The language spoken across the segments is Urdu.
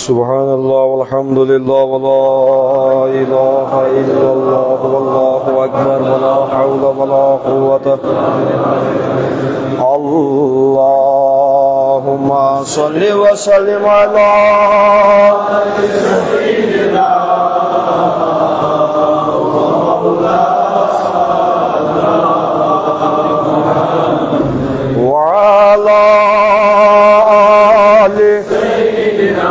Subhanallah walhamdulillah wa la ilaha illallah wallahu akbar wa la hawla wa la quwwata Allahumma salli wa sallim ala sayyidina wa ala ali sayyidina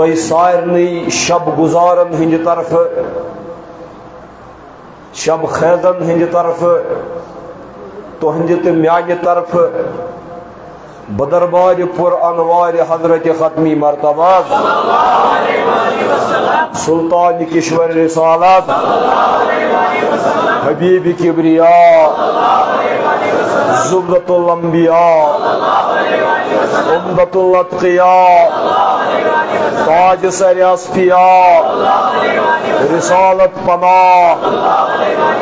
تو سارنی شب گزارن ہند طرف شب خیزن ہند طرف تہند تو میانہ طرف بدربار پر انوار حضرت ختمی مرتبہ سلطان کشور رسالت حبیب کبریاء زبدۃ الانبیاء عمدۃ الاتقیاء تاج سر اصفیاء رسالت پناہ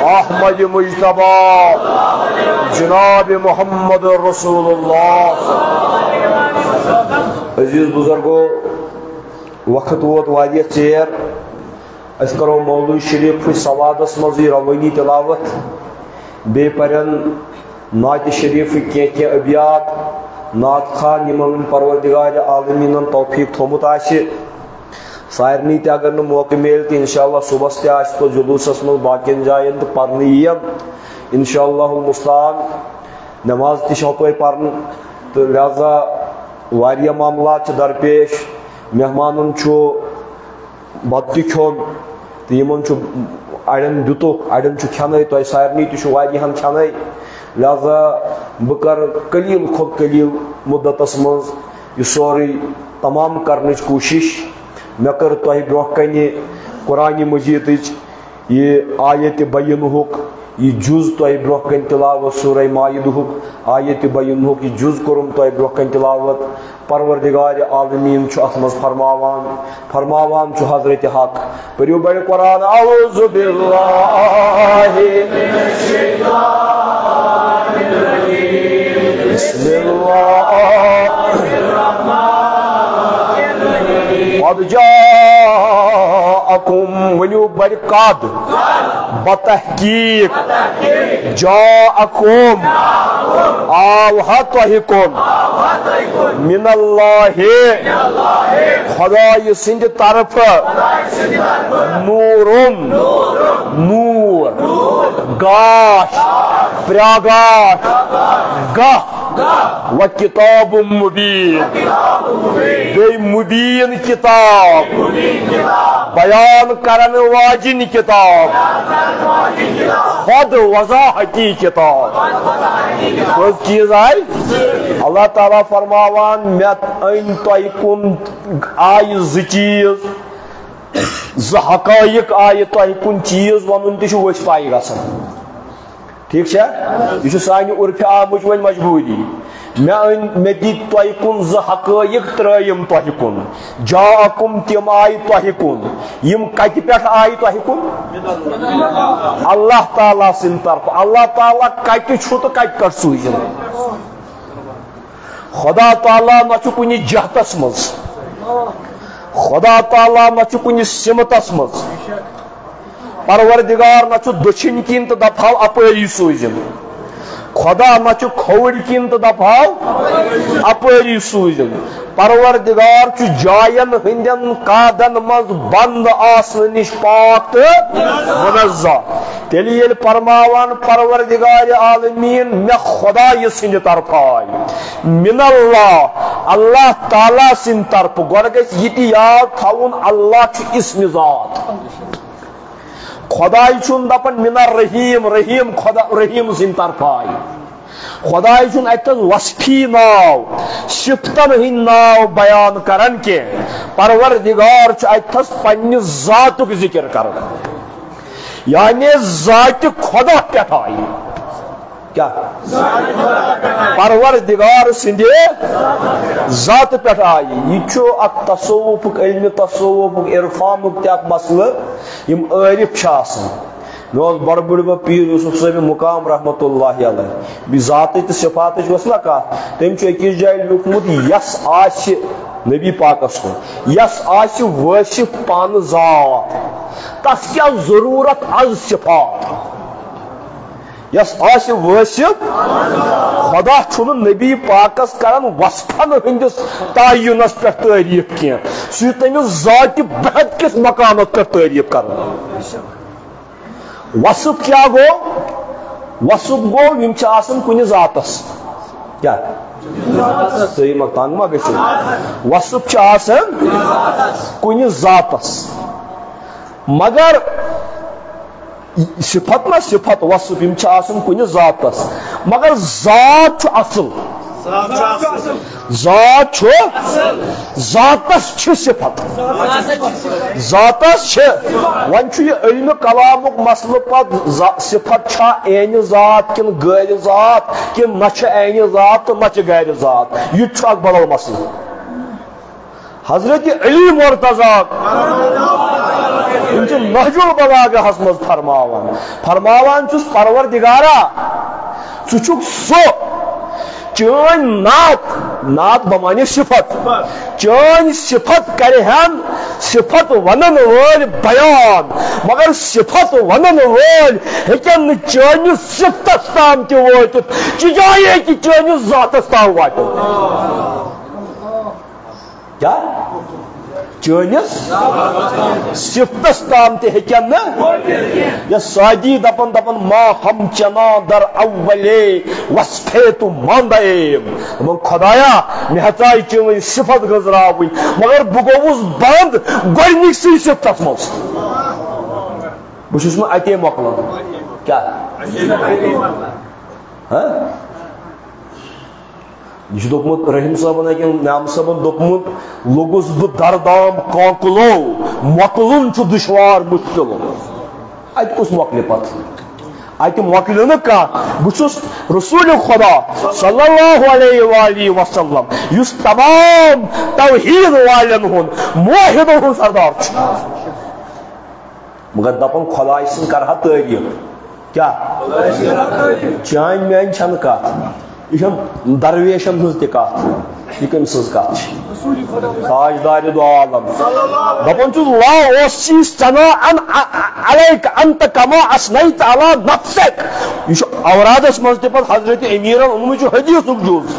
احمد مجتبی جناب محمد رسول اللہ. عزیز بزرگو وقت ووت واریاہ ژیر اس کرو مولوی شریف سوادس مزی روانی تلاوت بے پرن نعت شریف کی ابیات نعت خان یمن پروردگار عالمین توفیق تھومت آسہ سارنی تہ اگر موقع مل تو انشاءاللہ صبح تہ آسہ تو جلوسس من باقین جائن تو پرن یین انشاءاللہ المستعان نماز تہ چھو تہ پرن تو لہذا واریاہ معاملات درپیش مہمانن چھو بت تہ کھیون تو یمن اڑین دتک اڑین کھینے تہ سارنی تہ واریاہن کھینے لہذا بہ کر قلیل کھت قلیل مدتس مز یہ سوری تمام کرنچ کوشش مے کر تہ برہ کن قرآن مجید یہ آیت بینہک یہ جز تہ برہ کن تلاوت سورہ مائدہک آیت بینہک یہ جز کرم تہ برہ کن تلاوت پروردگار عالمین ات مز فرماوان حضرت حق پریو بڑے قرآن اعوذ باللہ من الشیطان الرجیم بسم اللہ قد جاءکم ونیو برکاد بتحقیق جاءکم آوہ تہکم من اللہ خدای سند طرف نورم نور گاش پراگاش گاہ و کتاب مبین بے مبین کتاب بیان کرن واجن کتاب خود وضاحتی کتاب کوئی چیز آئی اللہ تعالیٰ فرماوان میت این تۄہہِ کُن آئی زٕ چیز زٕ حقائق آئی تۄہہِ کُن چیز ونُن تہِ چھُ ؤسۍ پاے گژھان ٹھیک چھا یہ سانہ عرف آمچ وۄنۍ مجبوری مے دِتۍ تۄہہِ کُن زٕ حقائق ترٲیِم تۄہہِ کُن جاءکم تِم آیہِ تۄہہِ کُن یِم کتہِ پٮ۪ٹھ آیہِ تۄہہِ کُن اللہ تعالیٰ سٕنٛدِ طرفہٕ اللہ تعالیٰ کتہِ چھُ تہٕ کتہِ پٮ۪ٹھ سوٗزِم خدا تعالیٰ نہ چھُ کُنہِ جہتس منٛز خدا تعالیٰ نہ چھُ کُنہِ سمتس منٛز پروردگار نہ چھُ دٔچھِنۍ کِنۍ تہٕ دپہو اپٲری سوٗزِم خدا نہ چھُ کھووٕرۍ کِنۍ تہٕ دپہو اپٲری سوٗزِم پروردگار چھُ جاین ہٕنٛدٮ۪ن قادن منٛز بنٛد آسنہٕ نِش پاک تہٕ منزہ تیٚلہِ ییٚلہِ فرماوان پروردگار عالمیٖن مےٚ خدایہِ سٕنٛدِ طرفہٕ آیہِ من اللہ اللہ تعالیٰ سٕنٛدِ طرفہٕ گۄڈٕ گژھِ یہِ تہِ یاد تھاوُن اللہ چھُ اسمِ ذات خدائی چھُن دپان من الرحیم رحیم خدا رحیم سٕنٛدِ طرفہٕ آیہِ خدائی چھُن اتٮ۪تھ وصفی ناو صفتن ہٕنٛدۍ ناو بیان کران کینٛہہ پروردگار چھُ اتٮ۪تھس پننہِ ذاتُک ذکر کران یعنی ذاتِ خدا پٮ۪ٹھ آیہِ کیا پروردگار سٕنٛدِ ذات پٮ۪ٹھ آیہِ یہِ چھُ اکھ تصوُفُک علمِ تصوُفُک عرفانُک تہِ اکھ مسلہٕ یِم عٲرف چھِ آسان مےٚ اوس بڑٕ بُڈِبب پیٖر یوٗسف صٲبِ مُقام رحمتہ اللہ علیہ بیٚیہِ ذاتٕچ تہٕ صفاتٕچ ؤژھ نا کتھ تٔمۍ چھُ أکِس جایہِ لیوٗکھمُت یس آسہِ نبی پاکس کُن یس آسہِ وٲصِف پانہٕ ذات تس کیٛاہ ضروٗرت از صفات یس آسہِ وٲصِف خدا چھُنہٕ نبی پاکس کران وصفن ہٕنٛدِس تعیُنس پٮ۪ٹھ تعریٖف کینٛہہ سُہ چھُ تٔمِس ذاتہِ بہت کِس مقامس پٮ۪ٹھ تعریٖف کران وصف کیا گو وصف گو یِم چھِ آسان کُنہِ ذاتس کیا صحیح مکان ما گژھِ وصف چھُ آسان کُنہِ ذاتس مگر صفت نا صفت وصف یم چھِ آسان کُنہِ ذاتس مگر ذات چھُ اصل ذات چھُ ذاتس چھِ صفت ذاتس چھِ وۄنۍ چھُ یہِ علمِ کلامُک مسلہٕ پتہٕ صفت چھا عینہِ ذات کِنہٕ غٲرِ ذات کِنہٕ نہ چھِ عینہِ ذات تہٕ نہ چھِ غٲرِ ذات یہِ تہِ چھُ اکھ بدل مسلہٕ حضرت علی مرتضیٰ یم چھِ نہج البلاغہس منٛز فرماوان چھُس پروردگارا ژٕ چھُکھ سُہ چٲنۍ نعت بمانے صفت چٲنۍ صفت کرہن صفت ونن وٲلۍ بیان مگر صفت ونن وٲلۍ ہیٚکن نہٕ چٲنِس صفتس تام تہِ وٲتِتھ چجایہِ ہیٚکہِ چٲنِس ذاتس تام واتِتھ کیا چٲنِس صفتس تام تہِ ہیٚکن نہٕ یس سادی دپان ما ہم چنا در اولے وصفے تو ماندے دپان خدایا مےٚ ہژاے چٲنۍ صفت گٔنٛزراوٕنۍ مگر بہٕ گوٚوُس بنٛد گۄڈنِکسٕے صفتس منٛز بہٕ چھُس نہٕ اتے مۄکلان کیٛاہ یہ دوٚپمُت رحیم صٲبن نعم صٲبن دوٚپمُت لوٚگُس بہٕ دردام کانکلو مۄکلُن چھُ دُشوار مُشکِل اتہِ کُس مۄکلہِ پتہٕ اتہِ مۄکلہِ نہٕ کانٛہہ بہٕ چھُس رسول خدا صلی اللہ علیہ وآلہ وسلم یُس تمام توحید والٮ۪ن ہُنٛد موحدن ہُنٛد سردار چھُ مگر دپان خداے سٕنٛز کرہا تعریٖف کیٛاہ چانہِ میانہِ چھنہٕ کتھ یہ درویشن ہز تہ یہ کم سز کت تاجدار دو عالم دپان چھُس لا اوسی ثناء علیک انت کما اثنیت علی نفسک یہ اورادس مز تہ پتہٕ حضرت امیرن اونمُت چھُ حدیثُک جُز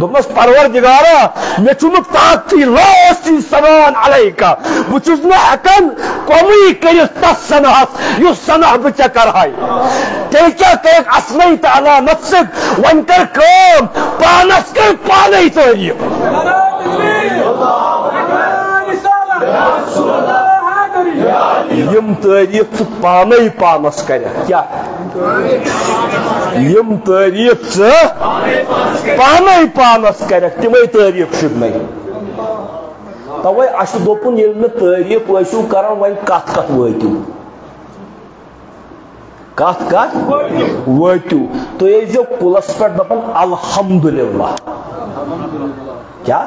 دوٚپمَس پروردگارا مےٚ چھُنہٕ طاقتٕے لا اوسی ثناء علیک بہٕ چھُس نہٕ ہٮ۪کان قومی کٔرِتھ تس ثناءس یُس ثناء بہٕ ژےٚ کرہاے تیٚلہِ کیٛاہ کٔرِکھ اثنیت علی نفسک وۄنۍ کر کٲم پانس کر پانے تعریٖف یم تعریٖف ژٕ پانے پانس کرکھ کیٛاہ یم تعریٖف ژٕ پانے پانس کرکھ تِمے تعریٖف شُبنٕے توے اسہِ دوٚپُن ییٚلہِ نہٕ تعریٖف ٲسِو کران وۄنۍ کتھ کتھ وٲتِو کتھ کتھ وٲتِو تُہۍ ٲسۍزیو کُلس پٮ۪ٹھ دپان الحمدللہ کیٛاہ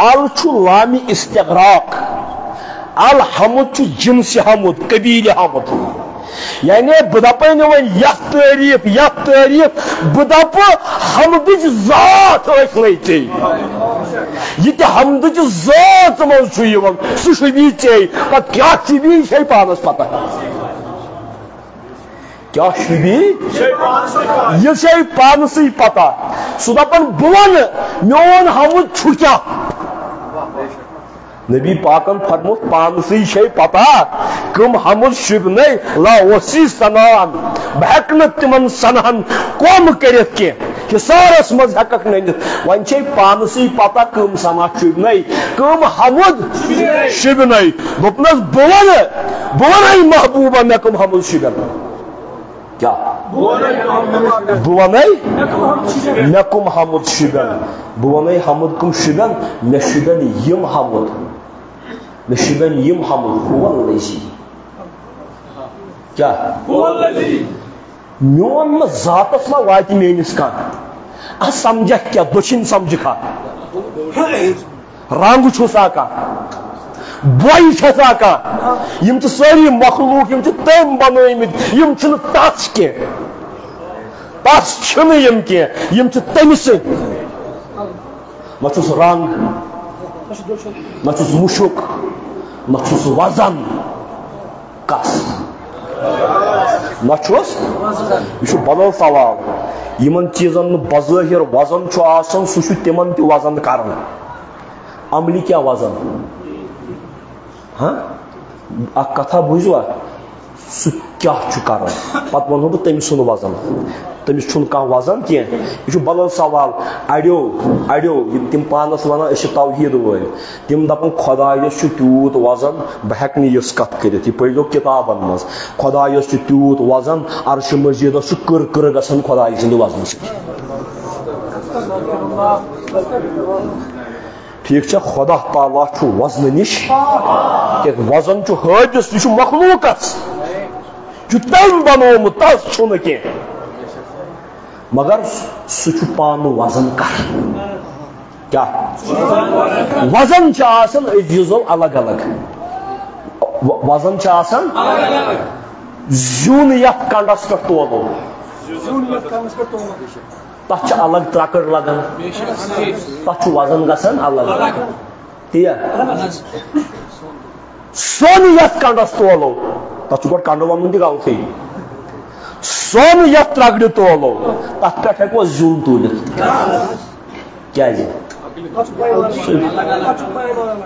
ال چھُ لامہِ استغراق الحمد چھُ جنسِ حمد قبیٖلہِ حمد یعنی بہٕ دپے نہٕ وۄنۍ یتھ تعریٖف بہٕ دپہٕ حمدٕچ ذات ٲسۍ نَے ژےٚ یہِ تہِ حمدٕچ ذات منٛز چھُ یِوان سُہ شُبی ژےٚ پتہٕ کیٛاہ شُبی چھے پانس پتہ کیا شُبی یہ چھے پانسٕے پتہ سُہ دپان بہٕ ونہٕ میون حمد چھُ کیٛاہ نبی پاکن فرموت پانسٕے چھے پتہ کم حمد شُبنٕے لا اوسی ثناء بہٕ ہٮ۪کہٕ نہٕ تِمن ثناہن کم کٔرِتھ کینٛہہ حِصارس منٛز ہٮ۪ککھ نٔنِتھ وۄنۍ چھے پانسٕے پتہ کم ثنا شُبنٕے کم حمد شُبنٕے دوٚپنس بہٕ ونے محبوبہ مےٚ کم حمد شُبن کیا بہٕ ونے مےٚ کم حمد شُبن بہٕ ونے حمد کم شُبن مےٚ شُبن یم حمد مےٚ شُبن یم حمد هو الذی کیا میون نہٕ ذاتس ما واتہِ میٲنِس کانٛہہ سمجھکھ کیٛاہ دٔچھِنۍ سمجھکھا رنگ چھُسا کانٛہہ بۄیہِ چھسا کانٛہہ یم چھِ سٲری مخلوق یم چھِ تٔمۍ بنٲومٕتۍ یم چھِنہٕ تس کینٛہہ تس چھِنہٕ یم کینٛہہ یم چھِ تٔمۍ سٕنٛدۍ نہ چھُس رنگ نہ چھُس مُشُک نہ چھُس وزن کس نہ چھُس یہ چھُ بدل سوال یمن چیزن نہٕ بظٲہر وزن چھُ آسان سُہ چھُ تِمن تہِ وزن کران عملہِ کیٛاہ وزن اکھ کتھا بوٗزوا سُہ کیٛاہ چھُ کران پتہٕ ونہو بہٕ تٔمۍ سُنٛد وزن تمس چھن کانٛہہ وزن کینٛہہ یہ چھُ بدل سوال اڑیو تم پانس ونان أسۍ چھِ توحید وٲلۍ تم دپان خدایس چھُ تیوٗت وزن بہٕ ہٮ۪کہٕ نہٕ یِژھ کتھ کٔرِتھ یہِ پٔرۍزیو کتابن منٛز خدایس چھُ تیوٗت وزن عرشِ مجیدس چھُ کٕر گژھان خدایہِ سٕنٛدِ وزنہٕ سۭتۍ ٹھیک چھا خدا تعالیٰ چھُ وزنہٕ نِش وزن چھُ حٲدِث یہِ چھُ مخلوٗقس چھُ تٔمۍ بنومُت تس چھُنہٕ کینٛہہ مگر سُہ چھُ پانہٕ وزن کران کیٛاہ وزن چھِ آسان أزیٖزو الگ الگ وزن چھِ آسان زیُن یتھ کنڈس پٮ۪ٹھ تولو تتھ چھِ الگ ترکٕر لگان تتھ چھُ وزن گژھان الگ تی سۄن یتھ کنڈس تولو تتھ چھُ گۄڈٕ کنڈٕ ونُن تہِ غلطٕے سۄن یتھ ترکرِ تولو تتھ پٮ۪ٹھ ہٮ۪کو زیُن تُلِتھ کیازِ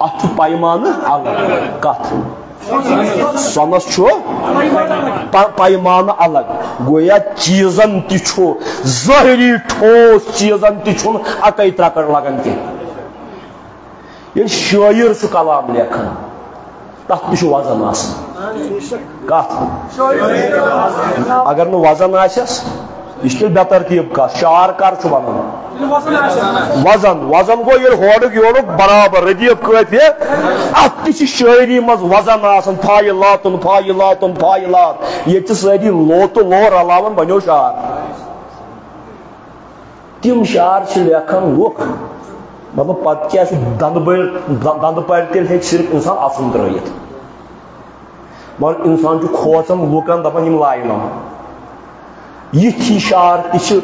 اتھ چھُ پیمانہٕ الگ کتھ سۄنس چھُ پیمانہٕ الگ گویا چیٖزن تہِ چھُ ظٲہری ٹھوس چیٖزن تہِ چھُنہٕ اکے ترکٕر لگان کینٛہہ ییٚلہِ شٲعر چھُ کلام لیکھان تتھ تہِ چھُ وزن آسان کتھ اگر نہٕ وزن آسٮ۪س یہ تیٚلہِ بے ترتیٖب کتھ شعر کر چھُ ونان وزن گوٚو ییٚلہِ ہورُک یورُک برابر ردیٖب قٲفیہِ اتھ تہِ چھِ شٲعری منٛز وزن آسان فاعلاتن فاعلات ییٚتہِ چھِ سٲری لو تہٕ لو رلاوان بنیو شعر تِم شعر چھِ لیکھان لُکھ مطلب پتہٕ کیاہ چھُ دندٕ پرِ تیٚلہِ ہیٚکہِ صرف انسان اَسُن ترٲیِتھ مگر انسان چھُ کھوژان لُکن دپان یِم لاینم یِتھۍ شعر تہِ چھِ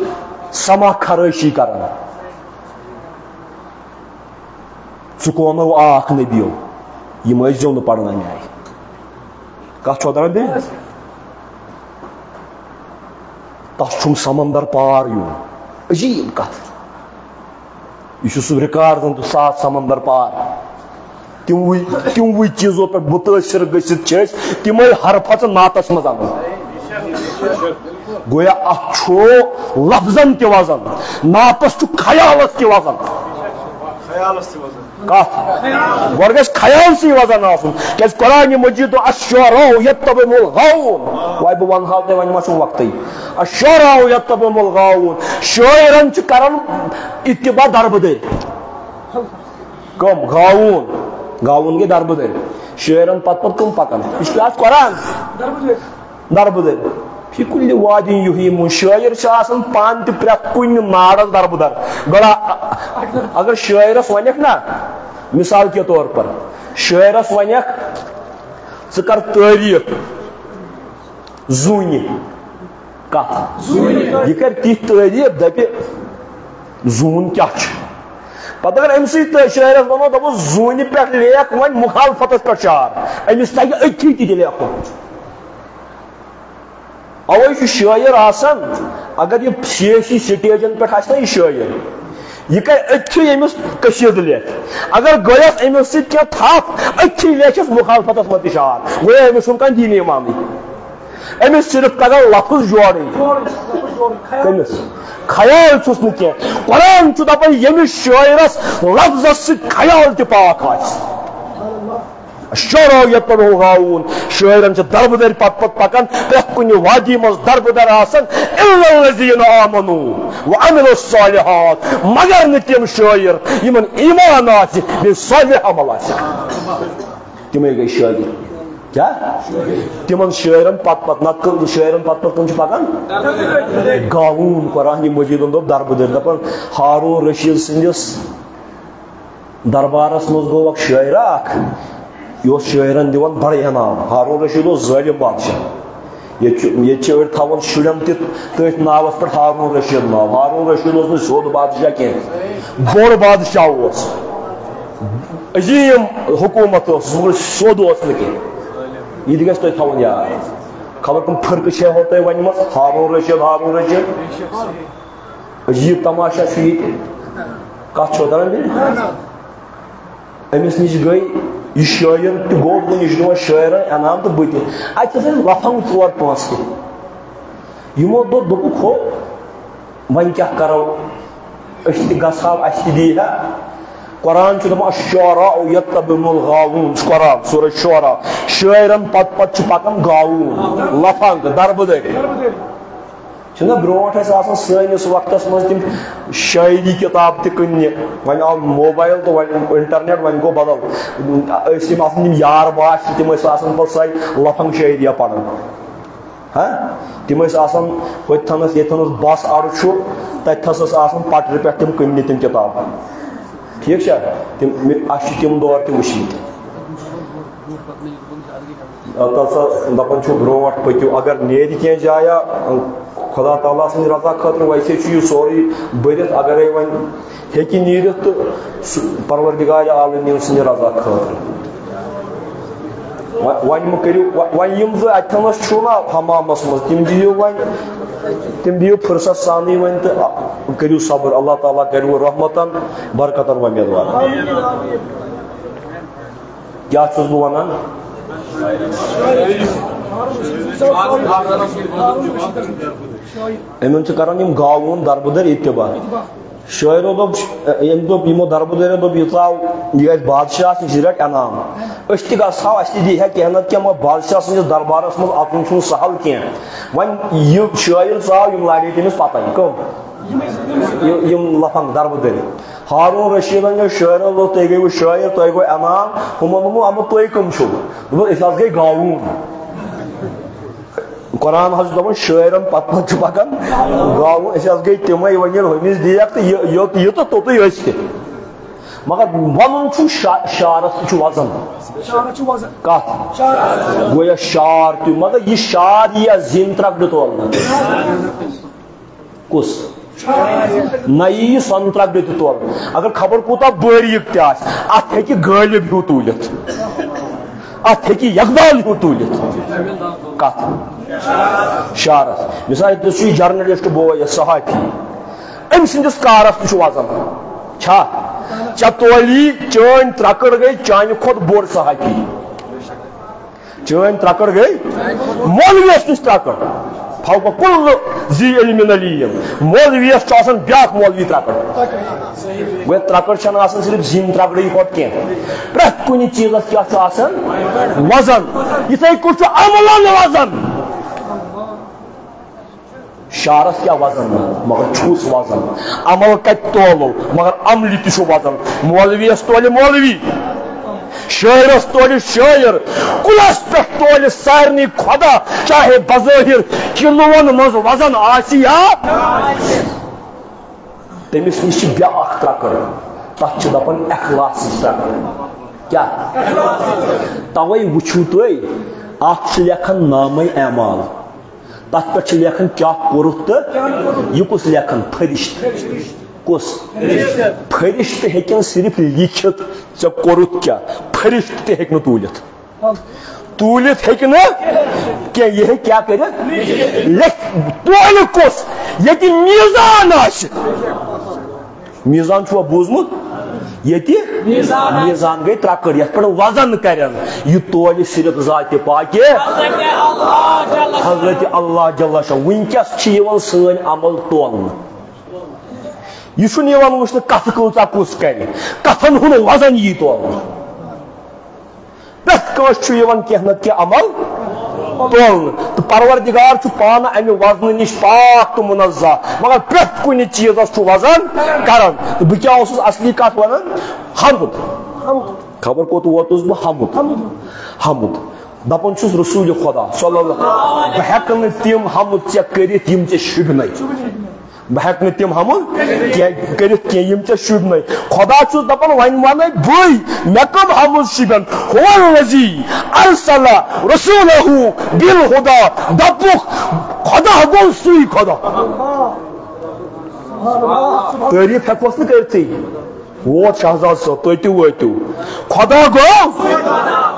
سما خرٲشی کران ژٕ کونو اکھ نبیو یِم ٲسۍزیو نہٕ پرناونہِ آیہِ کتھ چھو تران بیٚیہِ تس چھُم سمندر پار یُن عجیٖب کتھ یہ چھُ سُہ رِکاردن تہٕ ساتھ سمندر پار تِموٕے چیٖزو پٮ۪ٹھ مُتٲثر گٔژھِتھ چھِ أسۍ تِمے حرفژٕ نعتس منٛز انان گویا اتھ چھُ لفظن تہِ وزن نعتس چھُ خیالس تہِ وزن کتھ گۄڈٕ گژھِ خیالسٕے وزن آسُن کیازِ قرآنِ مجیٖد الشعراء یتبعُہُم الغاووٗن وۄنۍ بہٕ ونہٕ ہاو تۄہہِ وۄنۍ ما چھُم وقتٕے الشعراء یتبعُہُم الغاووٗن شٲعرن چھِ کران اتباع دربٕدٔرۍ کم غاووٗن گٔے دربٕدٔرۍ شٲعرن پتہٕ کم پکان یہِ چھُ آز قرآن دربٕدٔرۍ فی کُلہِ وادٍ یُحیٖمُن شٲعر چھِ آسان پانہٕ تہِ پرٛٮ۪تھ کُنہِ نارس دربٕدر گۄڈٕ اگر شٲعرس ونکھ نا مثال کے طور پر شٲعرس ونکھ ژٕ کر تعریٖف زوٗنہِ کتھ یہِ کرِ تِتھ تعریٖف دپہِ زوٗن کیاہ چھُ پتہٕ اگر أمسٕے شٲعرس ونو دپو زوٗنہِ پٮ۪ٹھ لیکھ وۄنۍ مُخالفتس پٮ۪ٹھ شعر أمِس تگہِ أتھی تہِ لیکھُن اوے چھُ شٲعر آسان اگر یہِ سیٲسی سٹیجن پٮ۪ٹھ آسہِ نا یہِ شٲعر یہِ کرِ أتھی أمِس کشیٖد لیکھ اگر گٔیس أمِس سۭتۍ کینٛہہ تھپھ أتھی لیکھٮ۪س مُخالفتس منٛز تہِ شعر گویا أمِس چھُنہٕ کانٛہہ دیٖنی مانٕے أمِس صرف تگان لفظ جوڑٕنۍ کٔمِس خیال چھُس نہٕ کینٛہہ قرآن چھُ دپان ییٚمِس شٲعرس لفظس سۭتۍ خیال تہِ پاک آسہِ الشعراء یتبعُہُم الغاووٗن شٲعرن چھِ دربٕدٔرۍ پتہٕ پکان پرٛٮ۪تھ کُنہِ وادی منٛز دربٕدر آسان اِلَّا الَّذِیٖنَ آمَنوٗ وَعَمِلُوا الصَّالِحَاتِ مگر نہٕ تِم شٲعر یِمن ایٖمان آسہِ بیٚیہِ صالح عمل آسہِ تِمے گٔے شٲعر کیٛاہ تِمن شٲعرن پتہٕ نتہٕ شٲعرن پتہٕ کٕم چھِ پکان غاووٗن قرآنِ مجیٖدن دوٚپ دربٕدٔرۍ دپان ہاروٗن رشیٖد سٕنٛدِس دربارس منٛز گوٚو اکھ شٲعرا اکھ یہِ اوس شٲعرن دِوان بڑٕ انعام ہاروٗن رشیٖد اوس ظٲلِم بادشاہ ییٚتہِ چھِ أڑۍ تھاوان شُرٮ۪ن تہِ تٔتھۍ ناوس پٮ۪ٹھ ہاروٗن رشیٖد ناو ہاروٗن رشیٖد اوس نہٕ سیوٚد بادشاہ کینٛہہ بوٚڑ بادشاہ اوس عظیٖم حکوٗمت ٲس سیوٚد اوس نہٕ کینٛہہ یہِ تہِ گژھِ تۄہہِ تھاوُن یاد خبر کٕم فرقہٕ چھےٚ تۄہہِ ونِمژٕ ہاروٗن رشیٖد عجیٖب تماشا چھُ ییٚتہِ کتھ چھو تران بیٚیہِ أمِس نِش گٔے یہِ شٲعر تہِ گوٚو دوٚپُن یہِ چھُ دِوان شٲعرن انعام تہٕ بہٕ تہِ اتہِ ٲسۍ لفظ 4-5 تہِ یِمو دوٚپُکھ ہو ون کیا کرو گھو اس دی ہے قرآن دپان الشعراء یتبعهم الغاوون قرآن سورہ شعراء شاعرن پت پت پکان گاوون لفنگ دربدر چھنا برونٹ آسان سٲنِس وقتس منٛز تِم شاعری کتاب تہِ کٕننہِ وۄنۍ آو موبایل تہٕ وۄنۍ انٹرنیٹ وۄنۍ گوٚو بدل ٲسۍ یِم آسان یِم یار باش تہٕ تِم ٲسۍ آسان پتہٕ سۄے لفنگ شاعریہ پران تِم ٲسۍ آسان ہوٚتھنس ییٚتھنس بس اڈٕ چھُ تتھس ٲس آسان پٹرِ پٮ۪ٹھ تِم کٕننہِ تِم کتاب ٹھیک چھا تِم اَسہِ چھِ تِم دور تہِ وٕچھمٕتۍ دپان چھُ برونٛٹھ پٔکِو اگر نیرِ کینٛہہ جایا خدا تعالیٰ سٕنٛدِ رضا خٲطرٕ ویسے چھُ یہِ سورُے بٔرِتھ اگرے وۄنۍ ہیٚکہِ نیٖرِتھ تہٕ پروردگارِ عالمیٖن سٕنٛدِ رضا خٲطرٕ وۄنۍ مہٕ کٔرِو وۄنۍ یِم زٕ اتھنس چھُو نا حمامس منٛز تِم دِیِو فرصت سانٕے وۄنۍ تہٕ کٔرِو صبر اللہ تعالیٰ کٔرِو رحمتن برکتن ومیدوار کیٛاہ چھُس بہٕ ونان یِمن چھِ کران یِم گاوون دربدر اتباع شٲعرو دوٚپ ییٚمہِ دوٚپ یِمو دربدرو دوٚپ یہِ ژاو یہِ گژھِ بادشاہس نِش یہِ رٹہِ انعام أسۍ تہِ گژھو اسہِ تہِ دی ہے کینٛہہ نتہٕ کینٛہہ مگر بادشاہ سٕنٛدِس دربارس منٛز اژُن چھُنہٕ سہل کینٛہہ وۄنۍ یہِ شٲعر ژاو یِم لاگے تٔمِس پتہ کٕم یِم لفنگ دربدر ہارون رشیدن یا شاعرن دوٚپ تُہۍ گٔیوٕ شٲعر تۄہہِ گوٚو انعام ہُمن دوٚپمُت اما تُہۍ کٕم چھِو دوٚپُکھ أسۍ حظ گٔے گاوون قرآن حظ چھُ دپان شٲعرن پتہٕ پتہٕ چھُ پکان گاوون أسۍ حظ گٔے تِمے وۄنۍ ییٚلہِ ہُمِس دِیَکھ تہٕ یہِ تہٕ توٚتُے أسۍ تہِ مگر ونُن چھُ شعرس تہِ چھُ وزن کتھ گویا شعر تہِ مگر یہِ شعر یِیا زِنۍ ترکڑِ تولنہٕ کُس نہ یی سۄن ترکڑِ تہِ تولنہٕ اگر خبر کوٗتاہ باریٖک تہِ آسہِ اتھ ہیٚکہِ غٲلب ہیوٗ توٗلِتھ اتھ ہیٚکہِ یقبال ہیوٗ توٗلِتھ کتھ شعرس مثال تُہۍ چھُو جرنلسٹ بوے صحافی أمۍ سٕنٛدِس کارس تہِ چھُ وزن چھا ژےٚ تولی چٲنۍ ترکڑ گٔے چانہِ کھۄتہٕ بوٚڑ صحافی چٲنۍ ترکڑ گٔے مولویس نِش ترکڑ فوق کل ذی علم علیم مولویس چھُ آسان بیاکھ مولوی ترکڑ گویا ترکڑ چھنہٕ آسان صرف زِنۍ ترکڑٕے ہوت کینٛہہ پرٛٮ۪تھ کُنہِ چیٖزس کیٛاہ چھُ آسان وزن یِتھے کٔنۍ چھُ عملن وزن شعرس کیا وزن مگر چھُس وزن عمل کتہِ تولو مگر عملہِ تہِ چھُ وزن مولویس تولہِ مولوی شاعرس تولہِ شاعر کُلس پٮ۪ٹھ تولہِ سارنٕے خۄدا چاہے بظٲہر کِلوٗون منٛز وزن آسہِ یا تٔمِس نِش چھِ بیاکھ ترکڑ تتھ چھِ دپان اخلاصٕچ ترکڑ کیٛاہ توے وٕچھِو تُہۍ اتھ چھِ لیکھان نامے اعمال تتھ پٮ۪ٹھ چھِ لیکھان کیٛاہ کوٚرُتھ تہٕ یہِ کُس لیکھان فرشت کُس فرشت ہیٚکن صرف لیٖکھِتھ ژےٚ کوٚرُتھ کیٛاہ فرشت تہِ ہیٚکہِ نہٕ توٗلِتھ ہیٚکہِ نہٕ کینٛہہ یہِ ہیٚکہِ کیٛاہ کٔرِتھ تولہِ کُس ییٚتہِ میٖزان آسہِ میٖزان چھُوا بوٗزمُت ییٚتہِ میٖزان گٔے ترکڑ یتھ پٮ۪ٹھ وزن کرن یہِ تولہِ صرف ذاتِ پاکہِ حضرت اللہ جل شاہ وٕنکیٚس چھِ یِوان سٲنۍ عمل تولنہٕ یہ چھُنہٕ یِوان وٕچھنہٕ کتھ کۭژاہ کُس کرِ کتھن ہُنٛد وزن یی تولنہٕ پرٛٮ۪تھ کٲنٛسہِ چھُ یِوان کینٛہہ نتہٕ کینٛہہ عمل تولنہٕ تہٕ پروردگار چھُ پانہٕ امہِ وزنہٕ نِش پاک تہٕ مُنزہ مگر پرٛٮ۪تھ کُنہِ چیٖزس چھُ وزن کران تہٕ بہٕ کیٛاہ اوسُس اصلی کتھ ونان حمد خبر کوٚت ووتُس بہٕ حمد دپان چھُس رسول خدا صلی اللہ بہٕ ہیٚکہٕ نہٕ تِم حمد ژےٚ کٔرِتھ یِم ژےٚ شوٗبنَے بہٕ ہیٚکہٕ نہٕ تِم حمد کٔرِتھ کینٛہہ یِم ژےٚ شوٗبنَے خدا چھُس دپان وۄنۍ ونے بٕے مےٚ کٕم حمد شوٗبن هو الذی ارسل رسولہ بالہدی دپُکھ خدا گوٚو سُے خدا تعریٖف ہیٚکوس نہٕ کٔرتھٕے ووت شہزاد صٲب تُہۍ تہِ وٲتِو خدا گوٚو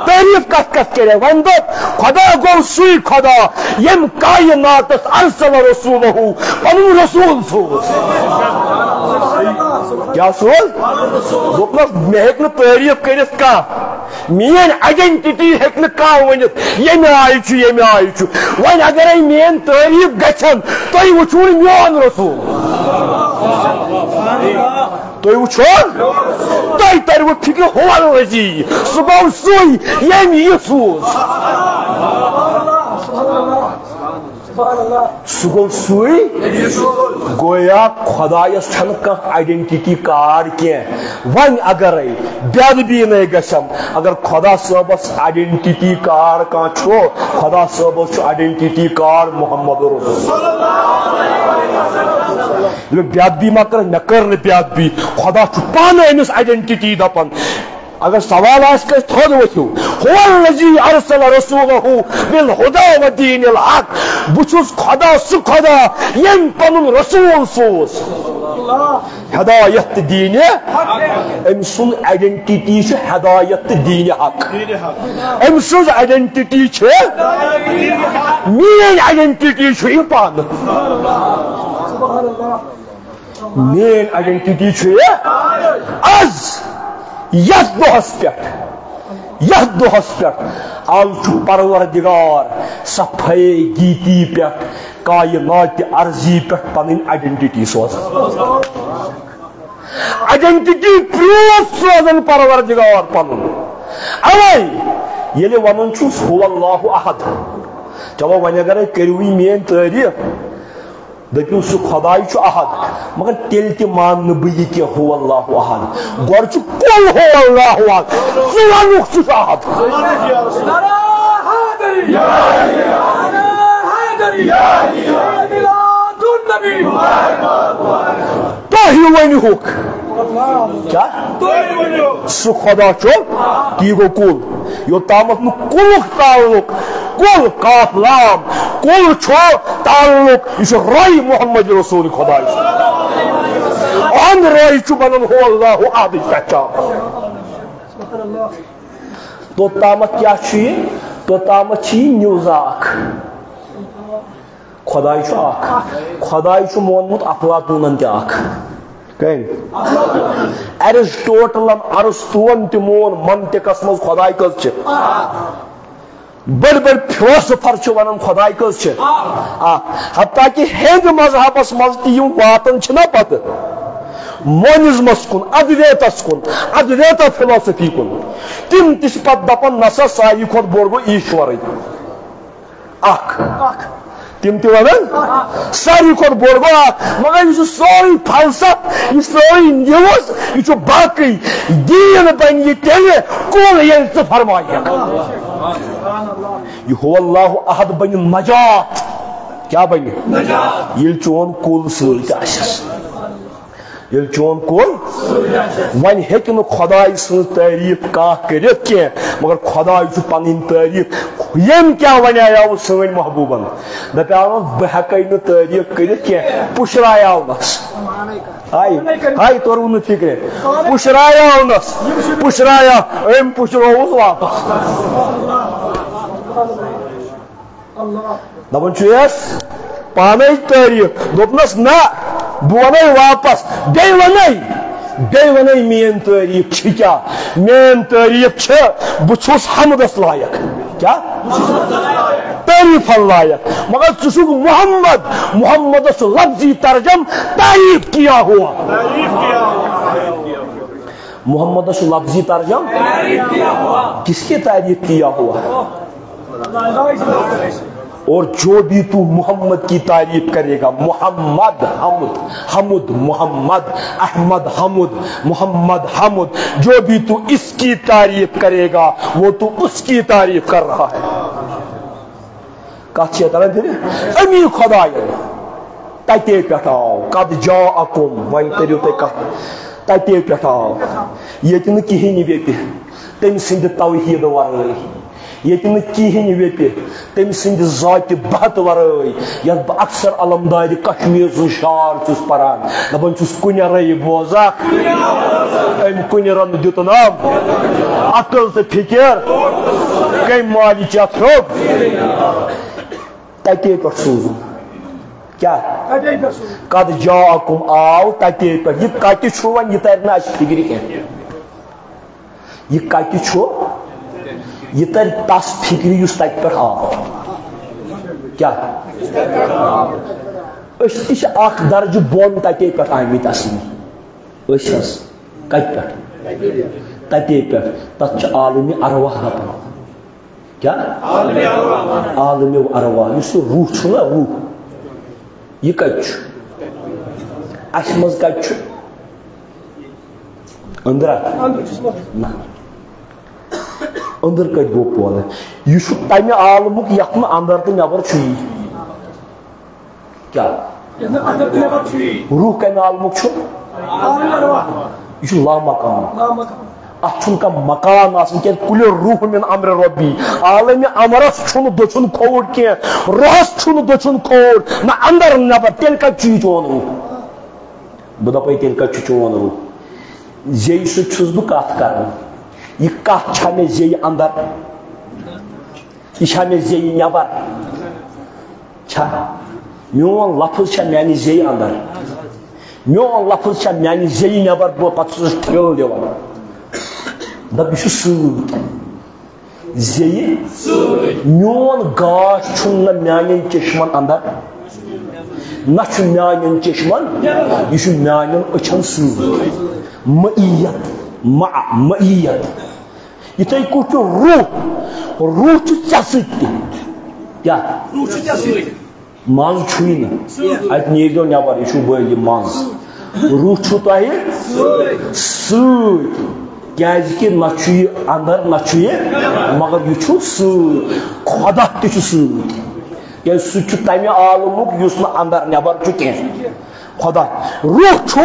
تعریٖف کتھ کرے وۄنۍ دوٚپ خدا گوٚو سُے خدا ییٚمۍ کایناتس ارسل رسولہ پنُن رسول سوز کیٛاہ سوز دوٚپنس مےٚ ہیٚکہِ نہٕ تعریٖف کٔرِتھ کانٛہہ میٲنۍ آیڈنٹٹی ہیٚکہِ نہٕ کانٛہہ ؤنِتھ ییٚمہِ آیہِ چھُ وۄنۍ اگرے میٲنۍ تعریٖف گژھن تُہۍ وٕچھو نہٕ میون رسول تُہۍ وٕچھو تۄہہِ ترِوٕ فِکرِ ہوَل لٔزی سُہ گوٚو سُے ییٚمۍ یہِ سوٗز سُہ گوٚو سُے گویا خۄدایس چھنہٕ کانٛہہ آیڈنٹٹی کارڈ کینٛہہ وۄنۍ اگرے بےٚادبی گژھم اگر خۄدا صٲبس آیڈنٹٹی کارڈ کانٛہہ چھُ خۄدا صٲبس چھُ آیڈنٹٹی کارڈ محمد رسول بےٚادبی ما کر مےٚ کٔر نہٕ بےٚادبی خۄدا چھُ پانہٕ أمِس آیڈنٹٹی دپان اگر سوال آسہِ کٲنٛسہِ تھوٚد ؤتھِو هو الذی ارسل رسولہ بالہدی ودین الحق بہٕ چھُس خۄدا سُہ خۄدا ییٚمۍ پنُن رسوٗل سوز ہدایت تہٕ دیٖنِ أمۍ سُنٛد آیڈنٹٹی چھِ ہدایت تہٕ دیٖنِ حق أمۍ سٕنٛز آیڈنٹٹی چھِ میٲنۍ آیڈنٹٹی چھُ یہِ پانہٕ میٲنۍ آیڈنٹٹی چھُ یہِ آز یتھ دۄہس پٮ۪ٹھ آز چھُ پروردگار صفائی گیتی پٮ۪ٹھ کائنات عرضی پٮ۪ٹھ پنٕنۍ آیڈنٹٹی سوزان آیڈنٹٹی پروف سوزان پروردگار پنُن اوے ییٚلہِ ونُن چھُس هو اللہ احد چلو وۄنۍ اگرے کٔرِو میٲنۍ تعریف دپیو سُہ خۄداے چھُ احد مگر تیٚلہِ تہِ مان نہٕ بہٕ یہِ کینٛہہ هو اللہ احد گۄڈٕ چھُ کُل هو اللہ احد ژٕ ونُکھ ژٕ چھُ احد تُہۍ ؤنۍہُکھ کیٛاہ سُہ خۄدا چھُ تی گوٚو کُل یوٚتامتھ نہٕ کُلُک تعلق کُل کاف لام کُل چھُ تعلق یہِ چھُ رے محمد رسول خۄداے اہن رے چھُ بنان ہو اللہ احدٕچ پہچان توٚتامتھ کیٛاہ چھُ یہِ توٚتامتھ چھِ یہِ نِوزا اکھ خۄداے چھُ اکھ خۄداے چھُ مونمُت افلاطوٗنن تہِ اکھ ایرسٹوٹلن ارسطوٗون تہِ مون منطقس منٛز خۄداے کٔژ چھِ بڑی بڑی فلاسفر چھِ ونان خۄداے کٔژ چھِ حتیٰ کہ ہیٚنٛدِ مذہبس منٛز تہِ یِم واتان چھِنہ پتہٕ مونزمس کُن ادویتس کُن ادویتا فلاسفی کُن تِم تہِ چھِ پتہٕ دپان نسا ساروی کھۄتہٕ بوٚڑ گوٚو ایشورٕے اکھ تِم تہِ ونان ساروی کھۄتہٕ بوٚڑ گوٚو اکھ مگر یہِ چھُ سورُے فلسف یہِ سورُے نِوٕز یہِ چھُ باقٕے دیٖن بنہِ یہِ تیٚلہِ کُل ییٚلہِ ژٕ فرمایکھ یہ هو اللہ احد بنہِ نجات کیا بنہِ ییٚلہِ چون کُل سۭتۍ آسٮ۪س ییٚلہِ چون کُل وۄنۍ ہیٚکہِ نہٕ خۄداے سٕنٛز تعریٖف کانٛہہ کٔرِتھ کینٛہہ مگر خۄداے چھُ پنٕنۍ تعریٖف ییٚمۍ کیٛاہ ونیاو سٲنۍ محبوٗبن دپیاونس بہٕ ہٮ۪کے نہٕ تعریٖف کٔرِتھ کینٛہہ پُشراونس ہاے توٚروٕ نہٕ فِکرِ پُشراونس پُشرایا أمۍ پُشرووُس واپس دپان چھُیس پانے تعریٖف دوٚپنس نہ بہٕ ونے واپس بیٚیہِ ونے میٲنۍ تعریٖف چھِ کیٛاہ میٲنۍ تعریٖف چھِ بہٕ چھُس حمدس لایق کیٛاہ تعریٖفن لایق مگر ژٕ چھُکھ محمدس چھُ لفظی ترجم تعریٖف کیا ہوا محمدس چھُ لفظی ترجم کس کی تعریف کیا ہوا اور جو بھی تو محمد کی تعریف کرے گا محمد حمد محمد احمد حمد محمد حمد جو بھی تو اس کی تعریف کرے گا وہ تو اس کی تعریف کر رہا ہے کتھ چھِ تران پھر امی خۄداین تتے پٮ۪ٹھ آو قد جاءکم وۄنۍ کٔرِو تُہۍ کتھ تتے پٮ۪ٹھ آو ییٚتہِ نہٕ کِہیٖنۍ ویپہِ تٔمۍ سٕنٛدِ توحیٖد ورٲے ییٚتہِ نہٕ کِہیٖنۍ ویپہِ تٔمۍ سٕنٛدِ ذاتہِ بہت ورٲے یتھ بہٕ اکثر علمدارِ کشمیٖر سُنٛد شعر چھُس پران دپان چھُس کُنہِ رے بوزکھ أمۍ کُنہِ رن دیُتنم عقل تہٕ فِکر کمہِ مالہِ ژےٚ تھوٚپ تتے پٮ۪ٹھ سوٗزُن کیٛاہ قد جاءکم آو تتے پٮ۪ٹھ یہِ کتہِ چھُ وۄنۍ یہِ ترِ نہٕ اَسہِ فِکرِ کینٛہہ یہِ کتہِ چھُ یہ تر تس فکری یُس تتہِ پٮ۪ٹھ آو کیٛاہ أسۍ تہِ چھِ اکھ درجہٕ بۄن تتے پٮ۪ٹھ آمٕتۍ اصلی ٲسۍ کَتہِ پٮ۪ٹھ تَتے پٮ۪ٹھ تَتھ چھِ عالمِ ارواح دَپان کیٛاہ عالمِ ارواح یُس یہِ روح چھُ نا روح یہِ کَتہِ چھُ اَسہِ منٛز کَتہِ چھُ أنٛدرا نہ أنٛدر کَتہِ گوٚو پٲدٕ یہِ چھُ تَمہِ عالمُک یَتھ نہٕ اَنٛدر تہٕ نٮ۪بر چھُ یی کیٛاہ روح کَمہِ عالمُک چھُ یہِ چھُ لامکان اتھ چھُنہٕ کانٛہہ مکان آسان کیٛازِ کُلہِ روح من امرِ رۄبی عالمِ امرس چھُنہٕ دٔچھُن کھووُر کینٛہہ روحس چھُنہٕ دٔچھُن کھووُر نہ اندر نٮ۪بر تیٚلہِ کتہِ چھُ یہِ چون روح بہٕ دپے تیٚلہِ کتہِ چھُ چون روح زیٚیہِ سۭتۍ چھُس بہٕ کتھ کران یہِ کتھ چھا مےٚ زیٚیہِ اندر یہِ چھا مےٚ زیٚیہِ نٮ۪بر چھا میون لفظ چھا میانہِ زیٚیہِ اندر میون لفظ چھا میانہِ زیٚیہِ نٮ۪بر بہٕ پتہٕ چھُس ٹھیلہٕ دِوان دپ یہِ چھُ سۭتۍ زیٚیہِ میون گاش چھُنہٕ نہ میانٮ۪ن چشمن اندر نہ چھُ میانٮ۪ن چشمن یہِ چھُ میانٮ۪ن أچھن سۭتۍ معیت معیت یِتھے کٔنۍ چھُ روح روح چھُ ژےٚ سۭتۍ تہِ کیٛاہ منٛز چھُے نہٕ اتہِ نیٖرزیو نٮ۪بر یہِ چھُ بٔلۍ یہِ منٛز روح چھُ تۄہہِ سۭتۍ کیٛازِکہِ نہ چھُ یہِ اندر نہ چھُ یہِ مگر یہِ چھُ سۭتۍ خۄدا تہِ چھُ سۭتۍ کیٛازِ سُہ چھُ تمہِ عالمُک یُس نہٕ اندر نٮ۪بر چھُ کینٛہہ خۄدا روح چھُ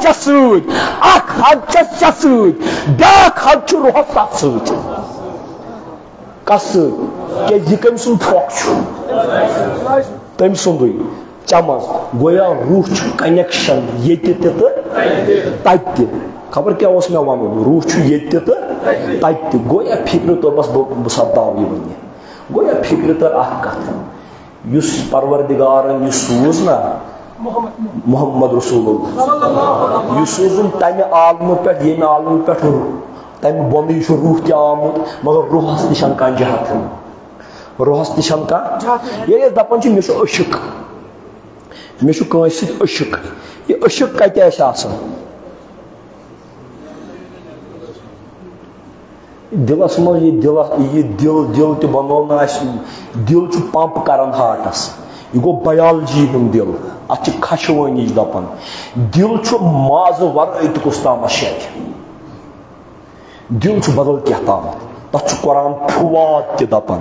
ژےٚ سۭتۍ اکھ حد چھےٚ ژےٚ سۭتۍ بیاکھ حد چھُ روحس تتھ سۭتۍ کس سۭتۍ کیٛازِ یہِ کٔمۍ سُنٛد پھۄکھ چھُ تٔمۍ سُنٛدُے ژےٚ منٛز گویا روح چھُ کنیکشن ییٚتہِ تہِ تہٕ تتہِ تہِ خبر کیٛاہ اوس مےٚ ونُن روح چھُ ییٚتہِ تہِ تہٕ تتہِ تہِ گویا فکرِ تور بس بہٕ سپداو یہِ وۄنۍ گویا فکرِ تر اکھ کتھ یُس پروردگارن یہِ سوٗز نا محمد رسول اللہ یہِ سوٗزُن تمہِ عالمہٕ پٮ۪ٹھ ییٚمہِ عالمہٕ پٮ۪ٹھ تمہِ بۄنٕے چھُ روح تہِ آمُت مگر روحس تہِ چھنہٕ کانٛہہ جہت روحس تہِ چھنہٕ کانٛہہ ییٚلہِ أسۍ دپان چھِ مےٚ چھُ عشق مےٚ چھُ کٲنٛسہِ سۭتۍ عشق یہِ عشق کتہِ آسہِ آسان دلس منٛز یہِ دل تہِ بنوو نہٕ اَسہِ دل چھُ پمپ کران ہارٹس یہِ گوٚو بیالجی ہُنٛد دل اتھ چھِ کھشوٲنی دپان دل چھُ مازٕ ورٲے تہِ کُس تامتھ شیٚچھ دل چھُ بدل کینٛہہ تام تتھ چھُ قرآن فواد تہِ دپان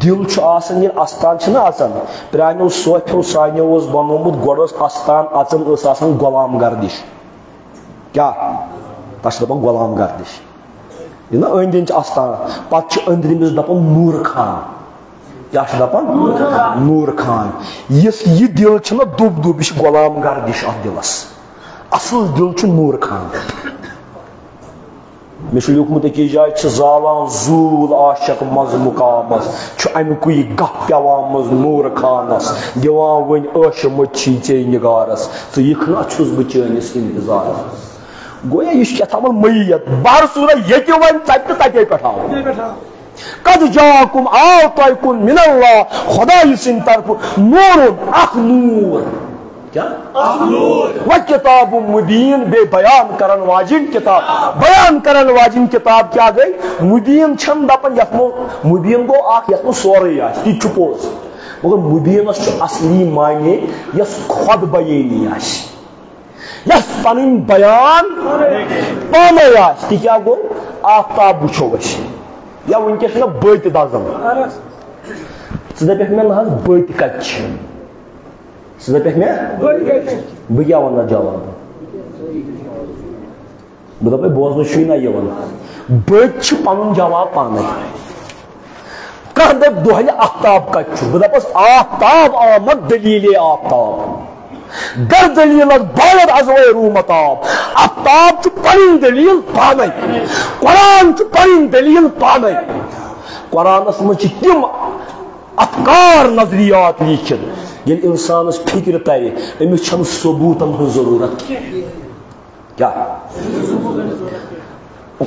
دل چھُ آسان ییٚلہِ استان چھِنہ اژان پرانیو صوفیو سانیو اوس بنومُت گۄڈٕ اوس استان اژان ٲس آسان غلام گردش کیٛاہ تتھ چھِ دپان غلام گردش یہِ نا أنٛدۍ أنٛدۍ چھِ استان پتہٕ چھِ أنٛدرِمِس دپان نوٗر خان کیٛاہ چھِ دپان نوٗر خان یُس یہِ دل چھُنہ دُب دُب یہِ چھِ غلام گردش اتھ دلس اصل دل چھُ نوٗر خان مےٚ چھُ لیوٗکھمُت أکِس جایہِ چھِ زالان زوٗل عاشق منٛز مُقامس چھُ امہِ کُے گاہ پیوان منٛز نوٗر خانس دِوان وۄنۍ ٲشہِ مٔچھی ژے نگارس ژٕ یِکھ نا چھُس بہٕ چٲنِس انتظارس گویا یہِ چھُ کیٛاہتامَتھ میت بہر صوٗرت ییٚتہِ وۄنۍ ژَتہِ تہٕ تَتے پٮ۪ٹھ آو قد جاکُم آو تۄہہِ کُن من اللہ خۄدایہِ سٕنٛدِ طرفہٕ نوٗرُن اکھ نوٗر وہ کتاب مبین بے بیان کرن واجن کتاب بیان کرن واجن کتاب کیا گئی مبین چھن دپن یتھ مبین گو اخ یتھ سورے آس تہِ چھُ پوٚز مگر مبینس چھُ اصلی معنی یس خود بیانی آس یس پنٕنۍ بیان پانے آس تہِ کیا گو آفتاب وٕچھو أسۍ یا وٕنکیٚس چھِ مےٚ بٔتۍ دزان ژٕ دپکھ مےٚ نہ حظ بٔتۍ کتہِ چھِ ژٕ دپکھ مےٚ بہٕ کیٛاہ ونہٕ اتھ جواب بہٕ دپے بوزنہٕ چھُے نہ یِوان بٔتۍ چھِ پنُن جواب پانے کانٛہہ دپہِ دۄہلہِ آفتاب کتہِ چھُ بہٕ دپس آفتاب آمد دلیٖلے آفتاب گر دلیٖلس بالد ازوے روٗمتاب آفتاب چھُ پنٕنۍ دلیٖل پانے قرآن چھُ پنٕنۍ دلیٖل پانے قرآنس منٛز چھِ تِم افکار نظریات لیٖکھِتھ ییٚلہِ اِنسانس فِکرِ ترِ أمِس چھنہٕ ثبوٗتن ہٕنٛز ضروٗرت کیٛاہ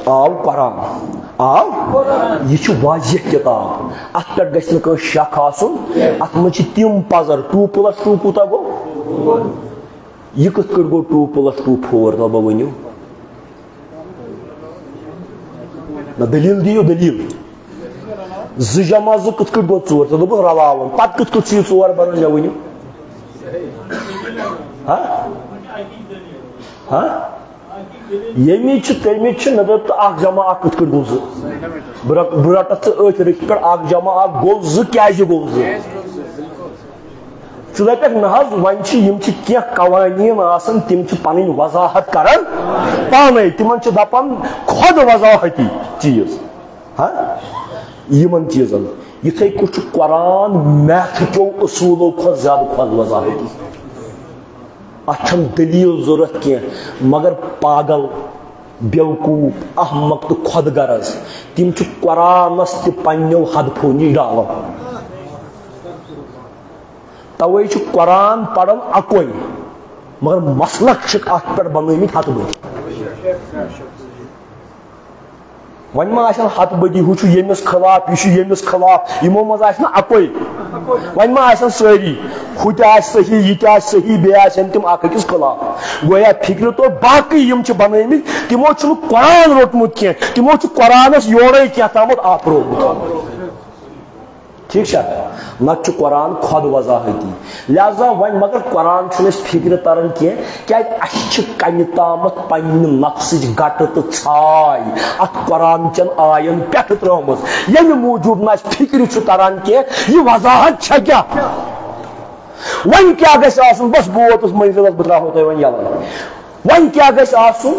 آو قرآن آو یہِ چھُ واضح کِتاب اتھ پٮ۪ٹھ گژھِ نہٕ کٲنٛسہِ شک آسُن اتھ منٛز چھِ تِم پزر 2+2 کوٗتاہ گوٚو یہ کت کٹ گو 2+2=4 تو بہ ونیو نہ دلیل دیو دلیل 2 جمع 2 کت کٹ گو 4 تو دوٚپُس رلاوُن پتہٕ کت کٹ چھ 4 بنان مےٚ ؤنِو ییٚمِچ تَمِچ چھِ مےٚ دوٚپ تہٕ 1 جمع 1 کت کٹ گوٚو 2 بہٕ رٹتھ ژٕ أتھۍ رٕکھِ پٮ۪ٹھ 1 جمع 1 گوٚو 2 کیازِ گوٚو 2 ژٕ دپکھ نہ حظ وۄنۍ چھِ یِم چھِ کینٛہہ قوانیٖن آسان تِم چھِ پنٕنۍ وضاحت کران پانے تِمن چھِ دپان خۄد وضاحتی چیٖز یِمن چیٖزن یِتھے کٔنۍ چھُ قرآن میتھٕکیو اصوٗلو کھۄتہٕ زیادٕ خۄد وضاحتی اتھ چھنہٕ دلیٖل ضروٗرت کینٛہہ مگر پاگل بیوقوٗف احمق تہٕ خۄد غرض تِم چھِ قرآنس تہِ پننیو ہدفو نِش ڈالان توے چھُ قرآن پران اکوے مگر مسلک چھِکھ اتھ پٮ۪ٹھ بنٲومٕتۍ ہتہٕ بٔدی وۄنۍ ما آسن ہتہٕ بٔدی ہُہ چھُ ییٚمِس خلاف یہِ چھُ ییٚمِس خلاف یِمو منٛز آسہِ نہ اکوے وۄنۍ ما آسن سٲری ہُہ تہِ آسہِ صحیح یہِ تہِ آسہِ صحیح بیٚیہِ آسن تِم اکھ أکِس خلاف گویا فِکرِ طور باقٕے یِم چھِ بنٲومٕتۍ تِمو چھُنہٕ قرآن روٚٹمُت کینٛہہ تِمو چھُ قرآنس یورے کینٛہہ تامَتھ آپرومُت ٹھیک چھا نتہٕ چھُ قرآن خۄد وضاحتی لہذا وۄنۍ مگر قرآن چھُنہٕ اَسہِ فِکرِ تران کینٛہہ کیازِ اَسہِ چھِ کَنہِ تامَتھ پننہِ نفسٕچ گٹہٕ تہٕ ژھاے اتھ قرآن چٮ۪ن آین پٮ۪ٹھٕ ترٲومٕژ ییٚمہِ موٗجوٗب نہٕ اَسہِ فِکرِ چھُ تران کینٛہہ یہِ وضاحت چھےٚ کیٛاہ وۄنۍ کیٛاہ گژھِ آسُن بس بہٕ ووتُس منزِلس بہٕ ترٛاوہو تۄہہِ وۄنۍ یَلے وۄنۍ کیٛاہ گژھِ آسُن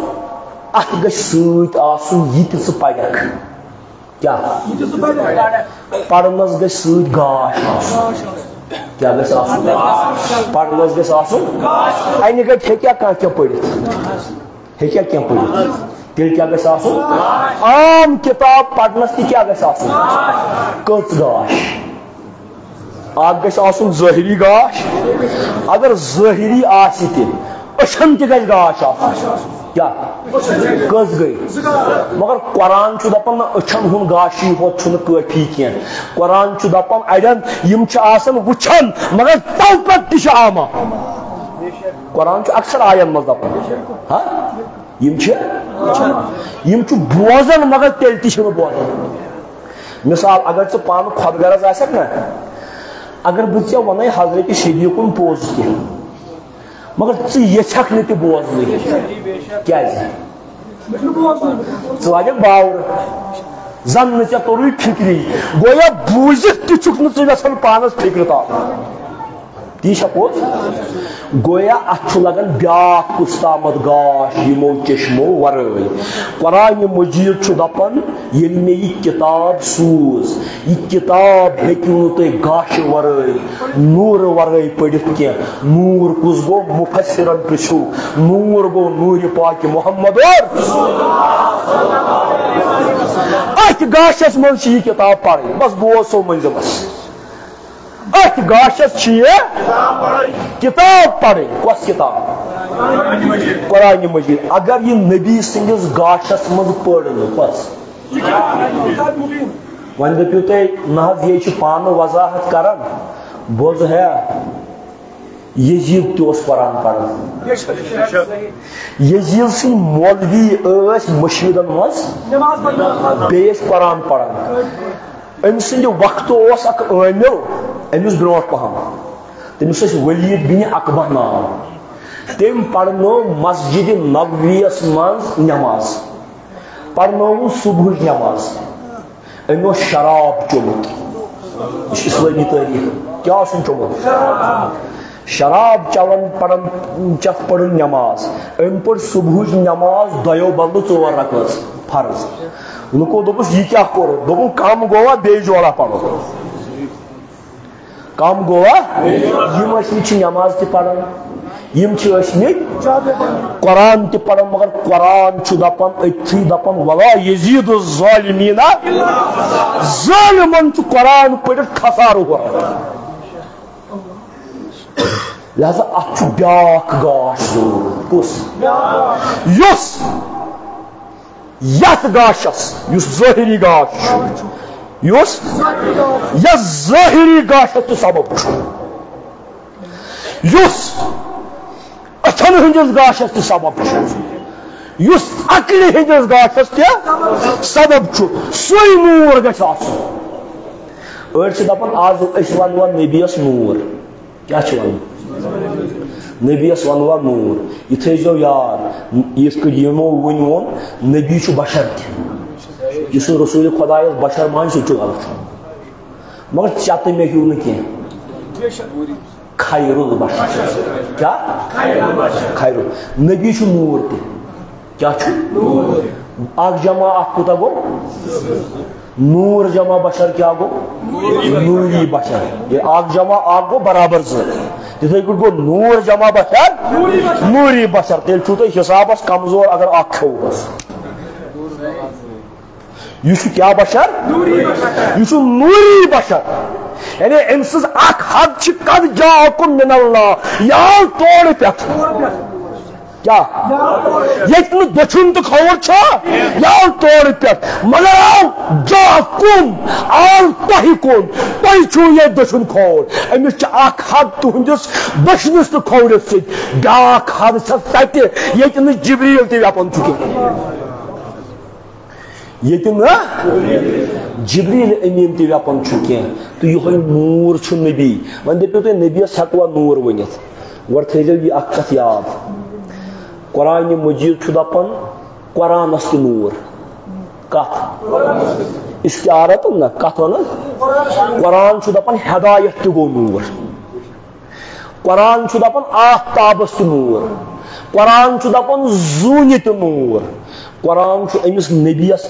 اتھ گژھِ سۭتۍ آسُن یہِ تہِ ژٕ پرکھ کیا پرنس گژھِ سۭتۍ گاش آسُن کیا گژھِ آسُن پرنس گژھِ آسُن انہِ گٔٹۍ ہیٚکیٛاہ کانٛہہ کینٛہہ پٔرِتھ ہیٚکیٛاہ کینٛہہ پٔرِتھ تیٚلہِ کیٛاہ گژھِ آسُن عام کِتاب پرنس تہِ کیٛاہ گژھِ آسُن کٔژ گاش اکھ گژھِ آسُن ظٲہری گاش اگر ظٲہری آسہِ تہِ أچھن تہِ گژھِ گاش آسُن کیا کٔژ گٔے مگر قرآن چھُ دپان نہ أچھن ہُنٛد گاشی ہوت چھُنہٕ کٲفی کینٛہہ قرآن چھُ دپان اڑٮ۪ن یِم چھِ آسان وٕچھان مگر تو پتہٕ تہِ چھِ آما قرآن چھُ اکثر آین منٛز دپان یِم چھِ بوزان مگر تیٚلہِ تہِ چھِنہٕ بوزان مثال اگر ژٕ پانہٕ خۄد غرض آسکھ نا اگر بہٕ ژےٚ ونے حضرت شفیٖقُن پوٚز کینٛہہ مگر ژٕ یژھکھ نہٕ تہِ بوزنٕے کیازِ ژٕ لاگکھ باور زن نہٕ ژےٚ توٚرُے فِکری گویا بوٗزِتھ تہِ چھُکھ نہٕ ژٕ یژھان پانس فِکرِ تاپھ تی چھا پوٚز گویا اتھ چھُ لگان بیاکھ کُس تامتھ گاش یِمو چشمو ورٲے قرآنِ مجیٖد چھُ دپان ییٚلہِ مےٚ یہِ کِتاب سوٗز یہِ کِتاب ہیٚکِو نہٕ تُہۍ گاشہِ ورٲے نوٗرٕ ورٲے پٔرِتھ کینٛہہ نوٗر کُس گوٚو مُفسِرن پرٛژھِو نوٗر گوٚو نوٗرِ پاکہِ محمد اتھ گاشس منٛز چھِ یہِ کِتاب پرٕنۍ بس بہٕ اوسو منزِلس اتھ گاشس چھِ یہِ کِتاب پرٕنۍ کۄس کِتاب قرآنِ مجیٖد اگر یہِ نبی سٕنٛدِس گاشس منٛز پٔر نہٕ کۄس وۄنۍ دٔپِو تُہۍ نہ حظ یے چھِ پانہٕ وضاحت کران بوز ہے یزیٖد تہِ اوس قرآن پران یزیٖد سٕنٛدۍ مولوی ٲسۍ مشیٖدن منٛز بیٚیہِ ٲسۍ قرآن پران أمۍ سٕنٛدِ وقتہٕ اوس اکھ عٲمِل أمِس برونٛٹھ پہم تٔمِس ٲسۍ ولید بِنِ عقبہ ناو تٔمۍ پرنٲو مسجدِ نبویَس منٛز نٮ۪ماز پرنٲوٕن صبحٕچ نٮ۪ماز أمۍ اوس شراب چوٚمُت یہِ چھُ اِسلٲمی تٲریٖخ کیٛاہ اوسُن چوٚمُت شراب چٮ۪وان چٮ۪تھ پٔرٕن نٮ۪ماز أمۍ پٔر صبحٕچ نٮ۪ماز دۄیو بدلہٕ 4 رکٲژ فرض لُکو دوٚپُس یہِ کیٛاہ کوٚر دوٚپُن کم گوٚوا بیٚیہِ جورا پرو کم گوٚوا یِم ٲسمٕتۍ چھِ نٮ۪ماز تہِ پران یِم چھِ ٲسمٕتۍ قرآن تہِ پران مگر قرآن چھُ دپان أتھی دپان ولا یزیٖد الظالمیٖنَ ظالمن چھُ قرآن پٔرِتھ خسارٕ ہُران لہذا اتھ چھُ بیاکھ گاش ضروٗرت کُس یُس یتھ گاشس یُس ظٲہری گاش چھُ یُس یتھ ظٲہری گاشس تہِ سبب چھُ یُس اچھن ہندس گاشس تہ سبب یس عقل ہندس گاشس تہ سبب سوی نور گژھِ آسُن أڑۍ چھِ دپان آز أسۍ ونوا نبیس نور کیا چھِ ونان نبیس ونوا نور یہ تھٲیزیو یاد یِتھ کٔنۍ یِمو وٕنۍ ووٚن نبی چھُ بشر تہِ یُس رسول خۄدایس بشر مان سُہ چھُ غلط مگر چتہٕ مےٚ ہیوٗ نہٕ کینٛہہ خیر البشر کیا خیر نبی چھُ نور تہِ کیا چھُ اکھ جمع اکھ کوٗتاہ گوٚو نور جمع بشر کیا گو نوری بشر یہ اکھ جمع اکھ گو برابر زٕ تِتھے کٔٹھۍ گوٚو نور جمع بشر نوری بشر تیٚلہِ چھُو تۄہہِ حسابس کمزور اگر اکھ کھیوُس یہ چھُ کیا بشر یہ چھُ نوری بشر یعنی أمۍ سٕنٛز اکھ حد چھِ قد جاءکم من اللہ یہ آو تورٕ پٮ۪ٹھ کیا یہ دچھن تو کھور چھا یا تورٕ پٮ۪ٹھ مگر آو جاءکم آو تۄہہِ کُن تۄہہِ چھُو یہ دچھن کھور أمِس چھِ اکھ حد تُہنٛدِس دچھنِس تہٕ کھورِس سۭتۍ بیاکھ حد چھِ تتہِ ییٚتہِ نہٕ جبریٖل تہِ ویپن چھُ کینٛہہ ییٚتہِ نہٕ جبریٖل أمیٖن تہِ ویپن چھُ کینٛہہ تہٕ یِہوے نوٗر چھُ نبی وۄنۍ دٔپِو تُہۍ نبیَس ہٮ۪کوا نوٗر ؤنِتھ گۄڈٕ تھٲیزیو یہِ اکھ کتھ یاد قرآن مجید چھُ دپان قرآنس تہِ نوٗر کتھ استعارت نہ کتھ ونان قرآن چھُ دپان ہدایت تہِ گوٚو نوٗر قرآن چھُ دپان آفتابس تہِ نوٗر قرآن چھُ دپان زوٗنہِ تہِ نوٗر قرآن چھُ أمِس نبیَس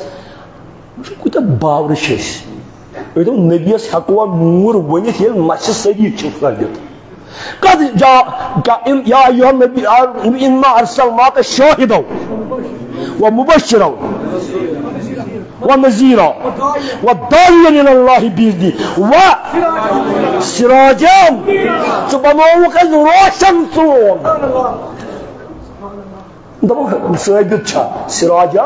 کوٗتاہ باورٕ چھِ أسۍ دوٚپ نبیَس ہٮ۪کوا نوٗر ؤنِتھ ییٚلہِ مسہِ سٲری چھِ پھٔہلِتھ قد جاء یا ایھا النبی انا ارسلناک شاہدا ومبشرا ونذیرا وداعیا الی اللہ باذنہ وسراجا ژٕ بنووُکھ اَسہِ روشن ژوٚن دپان ثٲبت چھا سراجا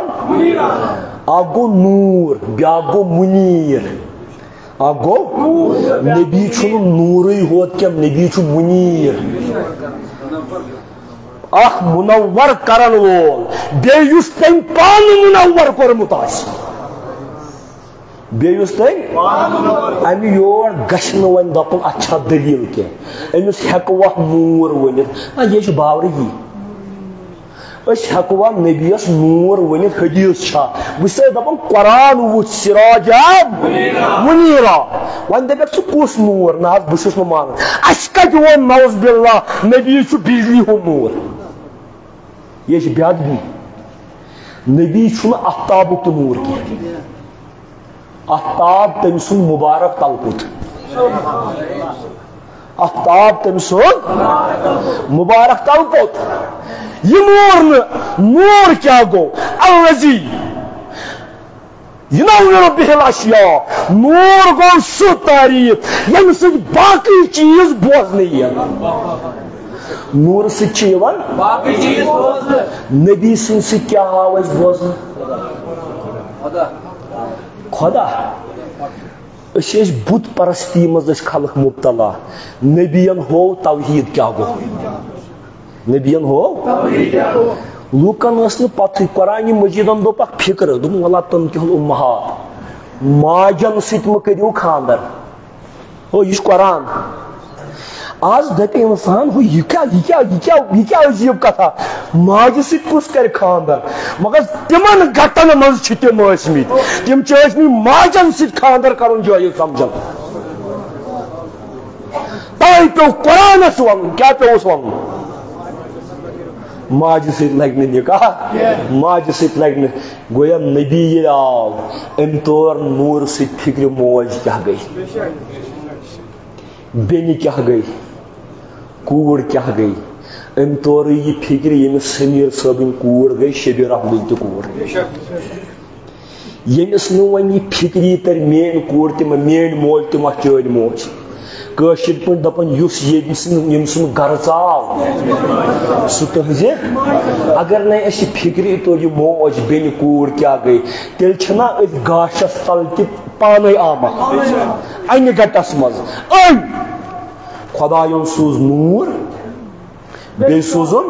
اکھ گوٚو نوٗر بیاکھ گوٚو منیٖر اکھ گوٚو نبی چھُنہٕ نوٗرٕے ہوت کینٛہہ نبی چھُ منیٖر اکھ منور کرن وول بیٚیہِ یُس تٔمۍ پانہٕ منور کوٚرمُت آسہِ بیٚیہِ یُس تٔمۍ امہِ یور گژھِ نہٕ وۄنۍ دپُن اتھ چھا دٔلیٖل کینٛہہ أمِس ہٮ۪کوا نوٗر ؤنِتھ یہِ چھُ باورٕ یی أسۍ ہٮ۪کوا نبیَس نوٗر ؤنِتھ حدیث چھا بہٕ چھُسے دپان قرآن وُچھ سراجا منیٖرا وۄنۍ دپکھ ژٕ کُس نوٗر نہ حظ بہٕ چھُس نہٕ مانان اَسہِ کتہِ ووٚن نعوذ باللہ نبی چھُ بجلی ہُنٛد نوٗر یہِ چھِ بے ادبی نبی چھُنہٕ افتابُک تہِ نوٗر کینٛہہ افتاب تٔمۍ سُنٛد مُبارک تلپُت افتاب تٔمۍ سُنٛد مُبارک تلپُت یہ نور نور کیا گو الذی ینور بہ الاشیاء نور گو سہ تعریف یمہ سۭتۍ باقی چیز بوزنہٕ یِن نور سۭتۍ چھِ یِوان باقی چیز بوزنہٕ نبی سٕنٛدِ سۭتۍ کیاہ آو اَسہِ بوزنہٕ خدا أسۍ ٲسۍ بُت پرستی منٛز ٲسۍ خلق مبتلا نبیَن ہوو توحیٖد کیاہ گوٚو نبیَن ہوو لوٗکن ٲس نہٕ پتہٕ قرآنہِ مجیٖدن دوٚپ اکھ فِکرٕ دوٚپُن وَلہ تنکِحُل اُمہات ماجن سۭتۍ مہ کٔرِو خاندر ہو یہِ چھُ قرآن آز دپہِ انسان ہو یہِ کیاہ عجیٖب کتھا ماجہِ سۭتۍ کُس کرِ خاندر مگر تِمن گٹن منٛز چھِ تِم ٲسمٕتۍ تِم چھِ ٲسمٕتۍ ماجن سۭتۍ خاندر کرُن جٲیز سمجھان تۄہہِ پیٚو قرآنس ونُن کیاہ پیٚوُس ونُن ماجہِ سۭتۍ لگہِ نہٕ نکاح ماجہِ سۭتۍ لگہِ نہٕ گویا نبی ییٚلہِ آو أمۍ تور نوٗرٕ سۭتۍ فکرِ موج کیاہ گٔے بیٚنہِ کیاہ گٔے کوٗر کیاہ گٔے أمۍ تورٕ یہِ فکرِ ییٚمِس سمیٖر صٲبٕنۍ کوٗر گٔے شبیٖر احمدٕنۍ تہِ کوٗر ییٚمِس نہٕ وۄنۍ یہِ فکری تر میٲنۍ کوٗر تہِ ما میٲنۍ موج تہِ ما چٲنۍ موج کٲشِر پٲٹھۍ دپان یُس ییٚمہِ سُنٛد گرٕ ژاو سُہ تُہنزِ اگر نَے اَسہِ فکری توٚر یہِ موج بیٚنہِ کوٗر کیاہ گٔے تیٚلہِ چھِنہ أسۍ گاشس تل تہِ پانے آمٕتۍ انہِ گٹس منٛز أنۍ خۄدایَن سوٗز نوٗر بے سوزن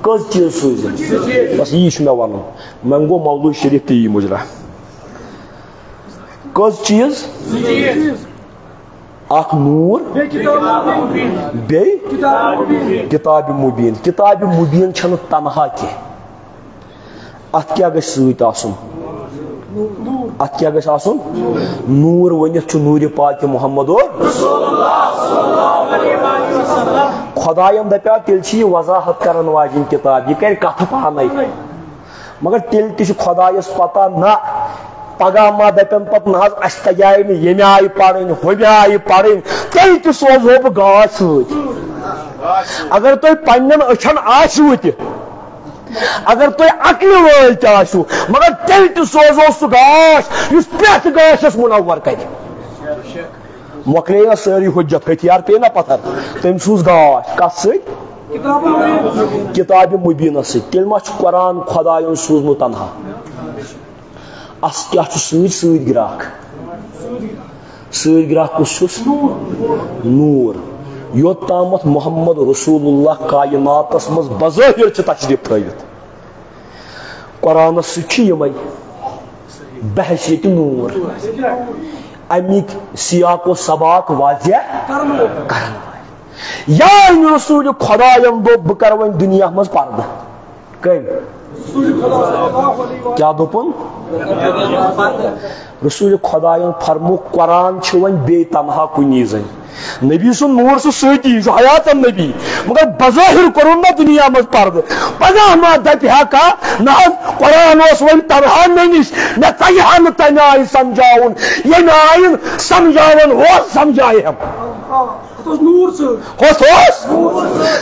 کس چیز سوزن بس یہ میں ون من گو مولوی شریف تی مجرا کس چیز اخ نور بے کتاب مبین کتاب مبین چھن تنہا کی ات کیا گژھِ سۭتۍ آسُن ات کیا گژھِ آسُن نور ؤنِتھ چھُ نوٗرِ پاکہِ محمدو خۄدایَن دپیٛاو تیٚلہِ چھِ یہِ وضاحت کرن واجیٚنۍ کِتاب یہِ کرِ کتھٕ پانے مگر تیٚلہِ تہِ چھُ خۄدایس پتہ نہ پگاہ ما دپن پتہٕ نہ حظ اَسہِ تگیٛاے نہٕ ییٚمہِ آیہِ پرٕنۍ ہُمہِ آیہِ پرٕنۍ تیٚلہِ تہِ سوزہو بہٕ گاش سۭتۍ اگر تۄہہِ پننٮ۪ن أچھن آسِوٕ تہِ اگر تُہۍ عقلہِ وٲلۍ تہِ آسِو مگر تیٚلہِ تہِ سوزو سُہ گاش یُس پرٛٮ۪تھ گاشس مُنور کرِ مۄکلے نا سٲری حُجت ہتھیار پیٚیہِ نا پتھر تٔمۍ سوٗز گاش کتھ سۭتۍ کتابہِ مُبیٖنس سۭتۍ تیٚلہِ ما چھُ قرآن خۄدایَن سوٗزمُت تنہا اس کیا چھُ سۭتۍ سۭتۍ گراکھ سۭتۍ گراکھ کُس چھُس نوٗر یوٚت تامتھ محمد رسول اللہ کائناتس منٛز بظٲہر چھِ تشریٖف تھٲوِتھ قرآنس سۭتۍ چھِ یِمے بحثیتِ نوٗر امیِکۍ سیاق و سباق واضح کرن یا رسول خۄدایَن دوٚپ بہٕ کرٕ وۄنۍ دُنیا منٛز پردٕ کٔمۍ کیا دوٚپُن رسول خۄدایَن فرموو قرآن چھُ وۄنۍ بیٚیہِ تنہا کُنی زٔنۍ نبی سُنٛد نوٗر چھُ سۭتی یہِ چھُ حیاتن نبی مگر بظٲہر کوٚرُن نا دُنیا منٛز پردٕ پگاہ ما دپہِ ہا کانٛہہ نہ حظ قرآن اوس وۄنۍ تنہا مےٚ نِش مےٚ تگہِ ہا نہٕ تمہِ آیہِ سمجھاوُن ییٚمہِ آیہِ سمجھاوان اوس سمجھایہم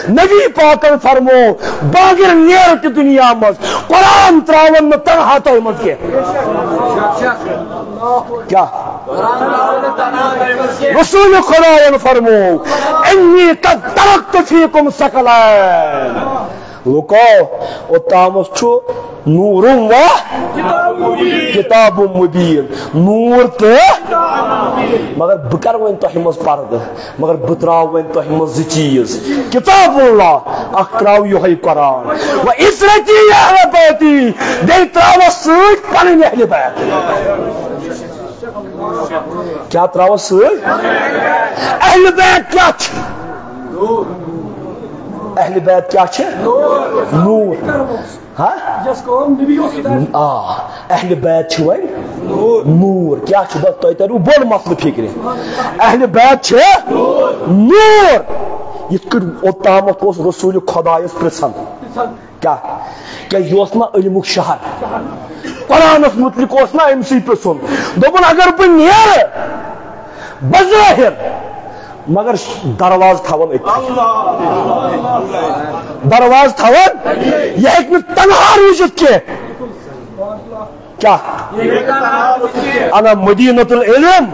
نبی پاکن فرمو باغر نیرٕ تہِ دُنیا منٛز قرآن تراون نہٕ تنہا تۄہہِ منٛز کیٛاہ رسول خۄدایَن فرمو انی قد ترکت فیکم ثقلین لوکو اوتامس چھُ نوٗرُم وا کتاب مبین نوٗر تہٕ مگر بہٕ کرٕ وۄنۍ تۄہہِ منٛز پردٕ مگر بہٕ تراو وۄنۍ تۄہہِ منٛز زٕ چیٖز کتاب اللہ اکھ تراو یِہوے قرآن و عزرتی اہل بیتی بیٚیہِ تراوس سۭتۍ پنٕنۍ اہلِ بیت کیا تراوس سۭتۍ اہلِ بیت کیا چھِ اہل بیت کیا چھِ نوٗر اہل بیت چھِ وۄنۍ نوٗر کیا چھُ بس تۄہہِ تریو بوٚڑ مسلہٕ فکرِ اہل بیت چھِ نوٗر یِتھ کٔنۍ اوتامتھ اوس رسول خۄدایس پرژھان کیٛاہ یہِ اوس نا علمُک شہر قرآنس متعلق اوس نا أمۍ سٕے پرژھُن دوٚپُن اگر بہٕ نیرٕ بظٲہر مگر درواز تھاون درواز تھاون یہ ہیٚکہِ نہٕ تنہا روٗزِتھ کینٛہہ کیا انا مدینۃ العلم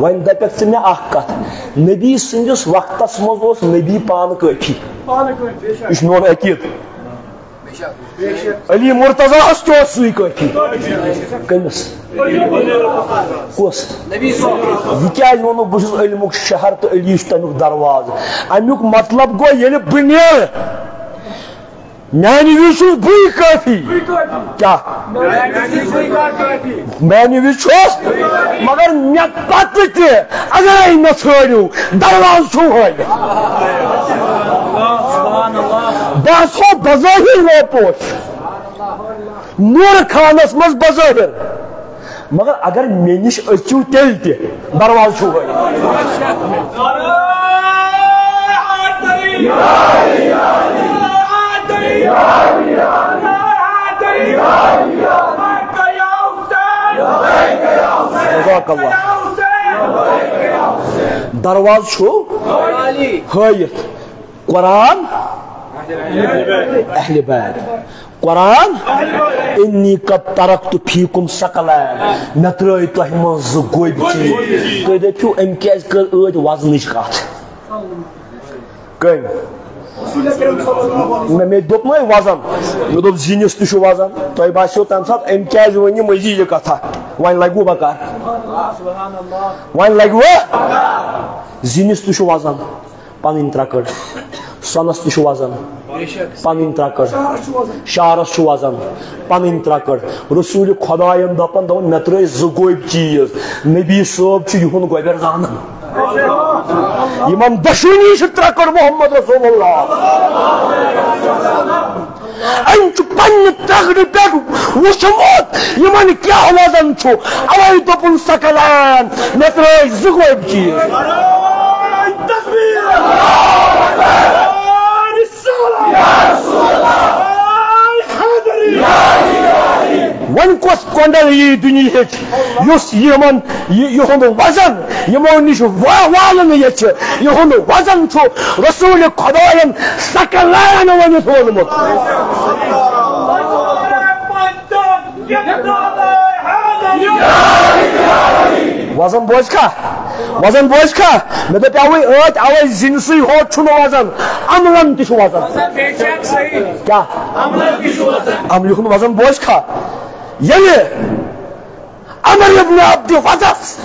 وۄنۍ دپکھ ژٕ مےٚ اکھ کتھ نبی سٕنٛدِس وقتس منٛز اوس نبی پانہٕ کٲفی یہِ چھُ میون عقیٖدٕ علی مرتضیٰ تہِ اوس سُے کٲفی کٔمِس کُس یہِ کیازِ ووٚنُو بہٕ چھُس علمُک شہر تہٕ علی چھُ تمیُک دروازٕ امیُک مطلب گوٚو ییٚلہِ بہٕ نیرٕ میانہِ وِزِ چھُس بٕے کٲفی کیٛاہ میانہِ وِزِ چھُس مگر مےٚ پتہٕ تہِ اگرے مےٚ ژھٲنٛڈِو دروازٕ چھُو ہٲوِتھ بہٕ آسہو بظٲہر لوپوش نوٗرٕ خانس منٛز بظٲہر مگر اگر مےٚ نِش أژِو تیٚلہِ تہِ دروازٕ چھُو دروازٕ چھُ ہٲیِتھ قرآن اہل بیت قرآن انی قد ترکت فیکم ثقلین مےٚ ترٲے تۄہہِ منٛز زٕ گوٚبۍ چیٖز تُہۍ دٔپِو أمۍ کیازِ کٔر ٲدۍ وزنٕچ کتھ کٔمۍ مےٚ دوٚپ نَے وزن مےٚ دوٚپ زِنِس تہِ چھُ وزن تۄہہِ باسیو تمہِ ساتہٕ أمۍ کیازِ وۄنۍ یہِ مٔزیٖد یہِ کتھا وۄنۍ لگوٕ بکار وۄنۍ لگوٕ زِنِس تہِ چھُ وزن پن ترکڑ سونس تہ وزن پن ترکڑ شارس وزن پن ترکڑ رسول خدائن دپن مے ترٲے زٕ گوبۍ چیز نبی صٲب چھُ یِہُنٛد گوبر زانان یمن دشونی چھ ترکڑ محمد رسول اللہ ان پنہ ترکڑ پہ وچھمت یمن کیا وزن چھُ اوے دوٚپُن سکلان مے ترٲے زٕ گوبۍ چیز ون کس کونڈل یہ دنیا یمن یہند وزن یمو نش والن یہند وزن رسول خدائن سکلین ونت وونمت وزن بوجھ کھا مے دپ اوے زنسی ہوت چھُ نہٕ وزن عملن تہ چھُ وزن کیا عملہِ ہُنٛد وزن بوجھ کھا ییٚلہِ عمر ابن عبد وزس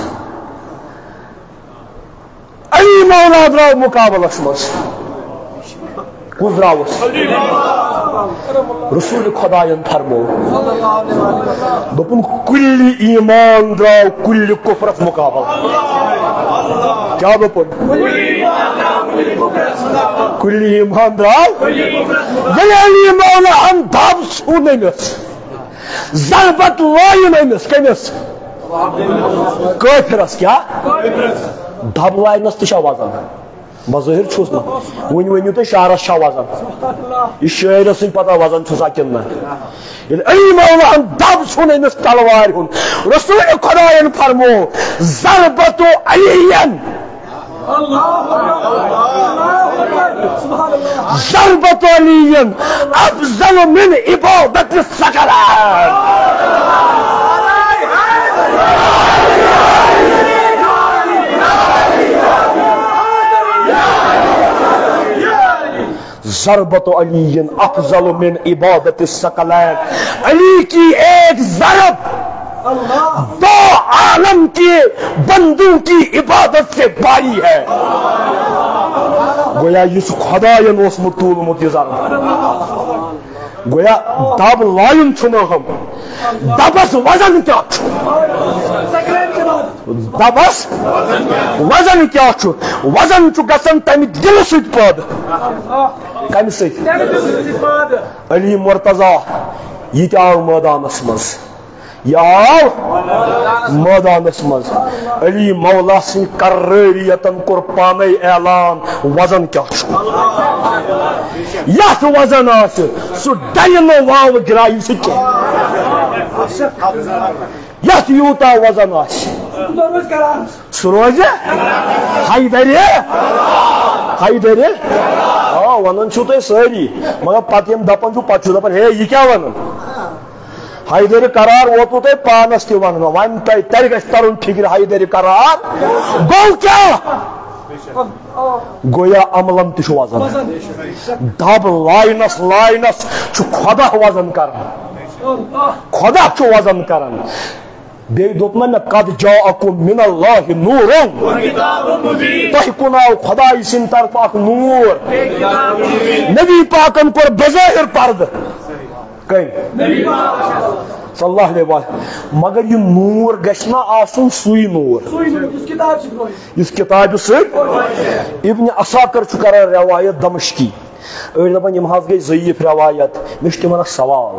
علی مولا درٛاو مُقابلس منٛز کُس درٛاوُس رسول خدائن فرمو دوٚپُن کُلہِ ایمان درٛاو کُلہِ کفرس مُقابل کیا دوٚپُن کُلہِ ایمان درٛاو ییٚلہِ علی مولاہن دب ژھُن أمِس ضربت لٲیِن أمِس کٔمِس کٲفرس کیا دب لاینس تہِ چھا وزن بظٲہر چھُس نہٕ وۄنۍ ؤنِو تُہۍ شعرس چھا وزن یہِ شٲعرس سٕنٛدۍ پتہ وزن چھُسا کِنہٕ نہ ییٚلہِ علی مولاہن دب ژھُن أمِس تلوارِ ہُنٛد رسول خدایَن فرمو ضربت علیین ضربت علیین افضل من عبادت الثقلین ضربت علی افضل من عبادت الثقلین علی کی ایک ضرب دو عالم کے بندوں کی عبادت سے باری ہے گویا یس خدائن اوسمت تولمت یہ ضرب گویا دب لائن چھُنہٕ ہم دبس وزن کیا چھُ دبس وزن کیا چھُ وزن چھُ گژھان تمہِ دلہٕ سۭتۍ پٲدٕ کمہِ سۭتۍ علی مرتضیٰ یہ تہِ آو مٲدانس منٛز یہ آو مٲدانس منٛز علی مولا سٕنٛدِ قرٲریتن کوٚر پانے اعلان وزن کیا چھُ یتھ وزن آسہِ سُہ ڈلہِ نہٕ واوٕ گرایہِ سۭتۍ کینٛہہ یتھ یوٗتاہ وزن آسہِ سُہ روزِ حیدرِ آ ونان چھُو تُہۍ سٲری مگر پتہٕ یِم دپان چھُ پتہٕ چھُ دپان ہے یہِ کیٛاہ ونان حیدر قرار ووتوٕ تۄہہِ پانس تہِ وننہٕ وۄنۍ تیٚلہِ گژھِ ترُن فِکرِ حیدر قرار گوٚو کیٛاہ گویا عملن تہِ چھُ وزن دب لاینس چھُ خۄدا وزن کران خۄدا چھُ وزن کران بیٚیہِ دوٚپمَے مےٚ قد جاءکُم من اللہ نوٗرٌ تۄہہِ کُن آو خۄداے سٕنٛدِ طرفہٕ اکھ نوٗر نبی پاکن کوٚر بظٲہر پردٕ صلی اللہ علیہ وسلم مگر یہ نور گژھِ نہ آسُن سُے نور یُس کتابہِ سۭتۍ ابن عساکر چھُ کران روایت دمشقی أڑۍ دپان یِم حظ گٔے ضعیٖف روایت مےٚ چھُ تِمن اکھ سوال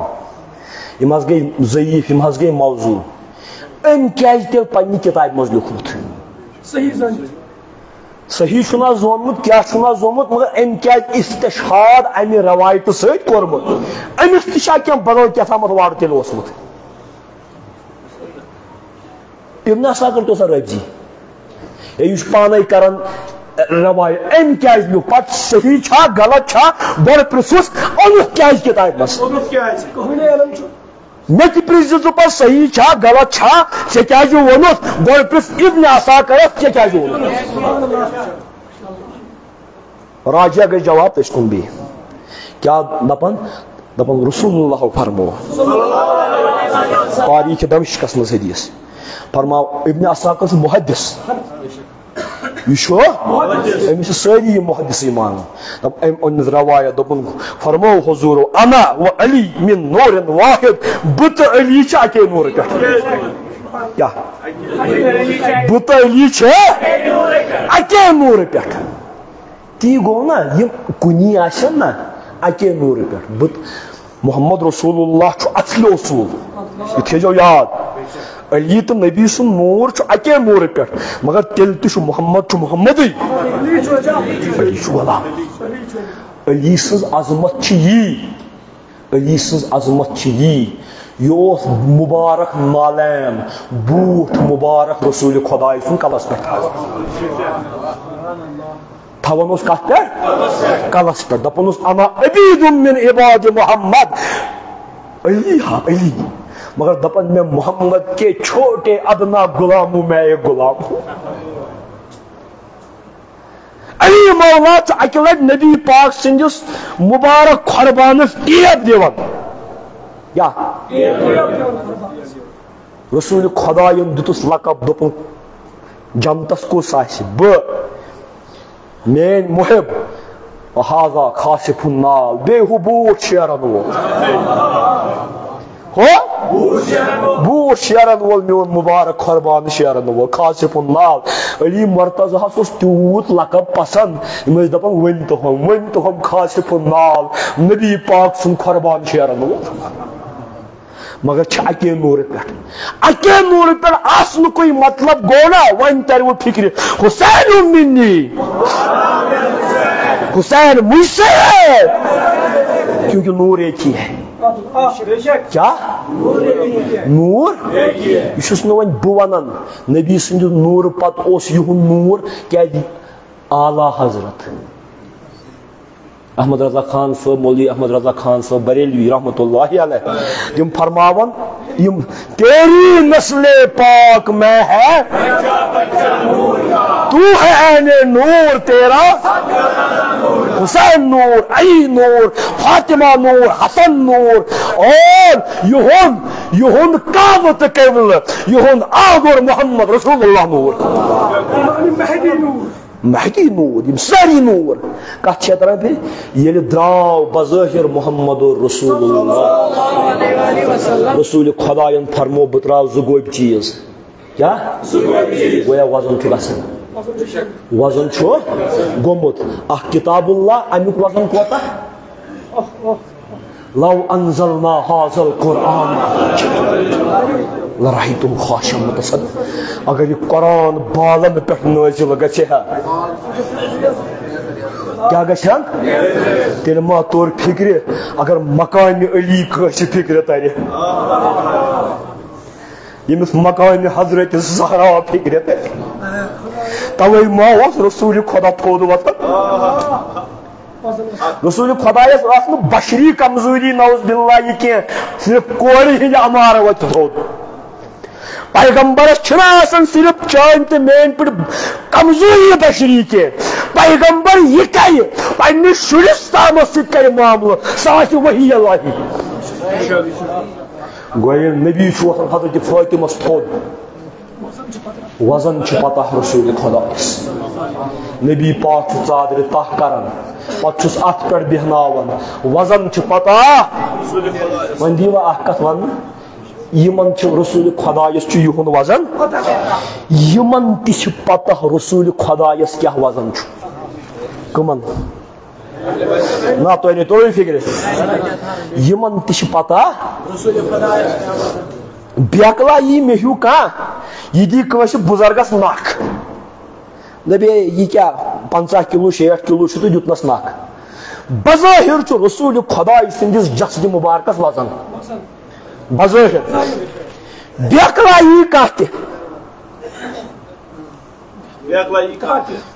یِم حظ گٔے ضعیٖف یِم حظ گٔے موضوٗع أمۍ کیازِ تیٚلہِ پننہِ کتابہِ منٛز لیوٗکھمُت صحیح چھُنہ زونمُت کیٛاہ چھُنہ زونمُت مگر أمۍ کیازِ استشہاد امہِ روایتہٕ سۭتۍ کوٚرمُت أمِس تہِ چھا کینٛہہ بدل کیٛاہتامتھ وارٕ تیٚلہِ اوسمُت ابن عساکر تہِ اوسا رٲبزی ہے یہِ چھُ پانے کران روایت أمۍ کیازِ لیوٗکھ پتہٕ صحیح چھا غلط چھا گۄڈٕ پرژھُس اوٚنُکھ کیازِ کتابہِ منٛز مےٚ تہِ پرٛژھزِ ژٕ پتہٕ صحیح چھا غلط چھا ژےٚ کیازِ ووٚنُتھ گۄڈٕ پرژھ ابن عساکرس ژےٚ کیازِ ووٚنُتھ راجع گژھِ جواب تٔسۍ کُن بیٚیہِ کیٛاہ دپان رسول اللہ فرمو تاریخ دمشقس منٛز حدیث فرماو ابن عساکر چھُ محدث یہ امس ساری محدث ایمان ان روایت دپن فرمو حضور انا و علی من نور واحد بت علی اکے نور پہ کیا بت علی اکے نور پہ تی گو نا یہ کنی آسن نا اکے نور پہ بت محمد رسول اللہ اصل اصول یہ تھو یاد علی تو نبی سن نور اکے نور پہ مگر تیل تہ محمد محمد علی غلام علی سز عظمت یہ علی سز عظمت یہ مبارک نالین بوٹ مبارک رسول خدا سن کلس پہ تھوان کت پہ کلس پہ دپان انا عبید من عباد محمد علی ہاں علی مگر دپن میں محمد کے چھوٹے ادنا غلام ہوں میں ایک غلام ہوں علی مولا اکہ لٹ نبی پاک سندس مبارک قربانس ٹیپ دیوان یا رسول خدا دتس لقب دپن جنتس کس آہ مین محب ہاضا خاصف النال بے ہو بوٹ شیرن وول بوٹ شیرن وول میون مبارک قربان شیرن وول خاصف النال علی مرتضی اس تیوت لقب پسند دپان ون تو ہم خاصف النال نبی پاک سن قربان شیرن وول مگر اکے نور پہ آسن کوئی مطلب گو نا ون تر وہ فکر حسین منی حسین مجھ سے ہے کیونکہ نور ایک ہی ہے کیا نور یہ ون بہن نبی سند نور پت اس یہ نور کیا اعلی حضرت احمد رضا خان صاحب مولوی احمد رضا خان صاحب بریلوی رحمۃ اللہ علیہ یم فرماون یم تیری نسل پاک میں ہے تو ہے عین نور تیرا حسین نور علی نور فاطمہ نور حسن نور اور یہن کعبۃ قبل یہن آگر محمد رسول اللہ نور مہدی نور یم ساری نور کت چھترا پہ یل دراو بظاہر محمد رسول اللہ رسول خدا فرمو بہ تراو زگوب چیز کیا گویا وزن چھ گژھان وزن چھ گومت اخ کتاب اللہ امیک وزن کوتا لو انزلنا هذا القرآن لرأيتم خاشعا متصدعا اگر یہ قرآن بالن پہ نازل گژھِ ہا کیا گژھان تیل ما طور فکر اگر مقام علی کٲنٛسہِ فکر ترِ ییٚمِس مقام حضرت زہرا فکر ترِ توے ما اوس رسول خدا تھوٚد وطن رسول خدا بشری کمزوری نوز باللہ یہ کی صرف کوری ہند امار وت تھوٚد پیغمبرس چھنا آسان صرف چان تو مین پہ کمزوری بشری کی پیغمبر یہ کر پنس شرس تامس ست کر معاملہ سہ وحی اللہ گویا نبی حضرت فاطمس تھوٚد وزن پتہ رسول خدا نبی پاک ژادر تہ کران پتس ات پہ بہناون وزن پتہ ون دیوا اخ کت ون یمن رسول خدایس یہن وزن یمن تہ پتہ رسول خدایس کیا وزن کمن نا تو نے توڑ فکر یمن تہ پتہ بیکلا یہ مہیو کان یہ دی کنس بزرگس نخ دپے یہ کیا 50 کلو 60 کلو تو دتنس نخ بظاہر رسول خدا سندس جسد مبارکس وزن بظاہر بیکلا یہ کت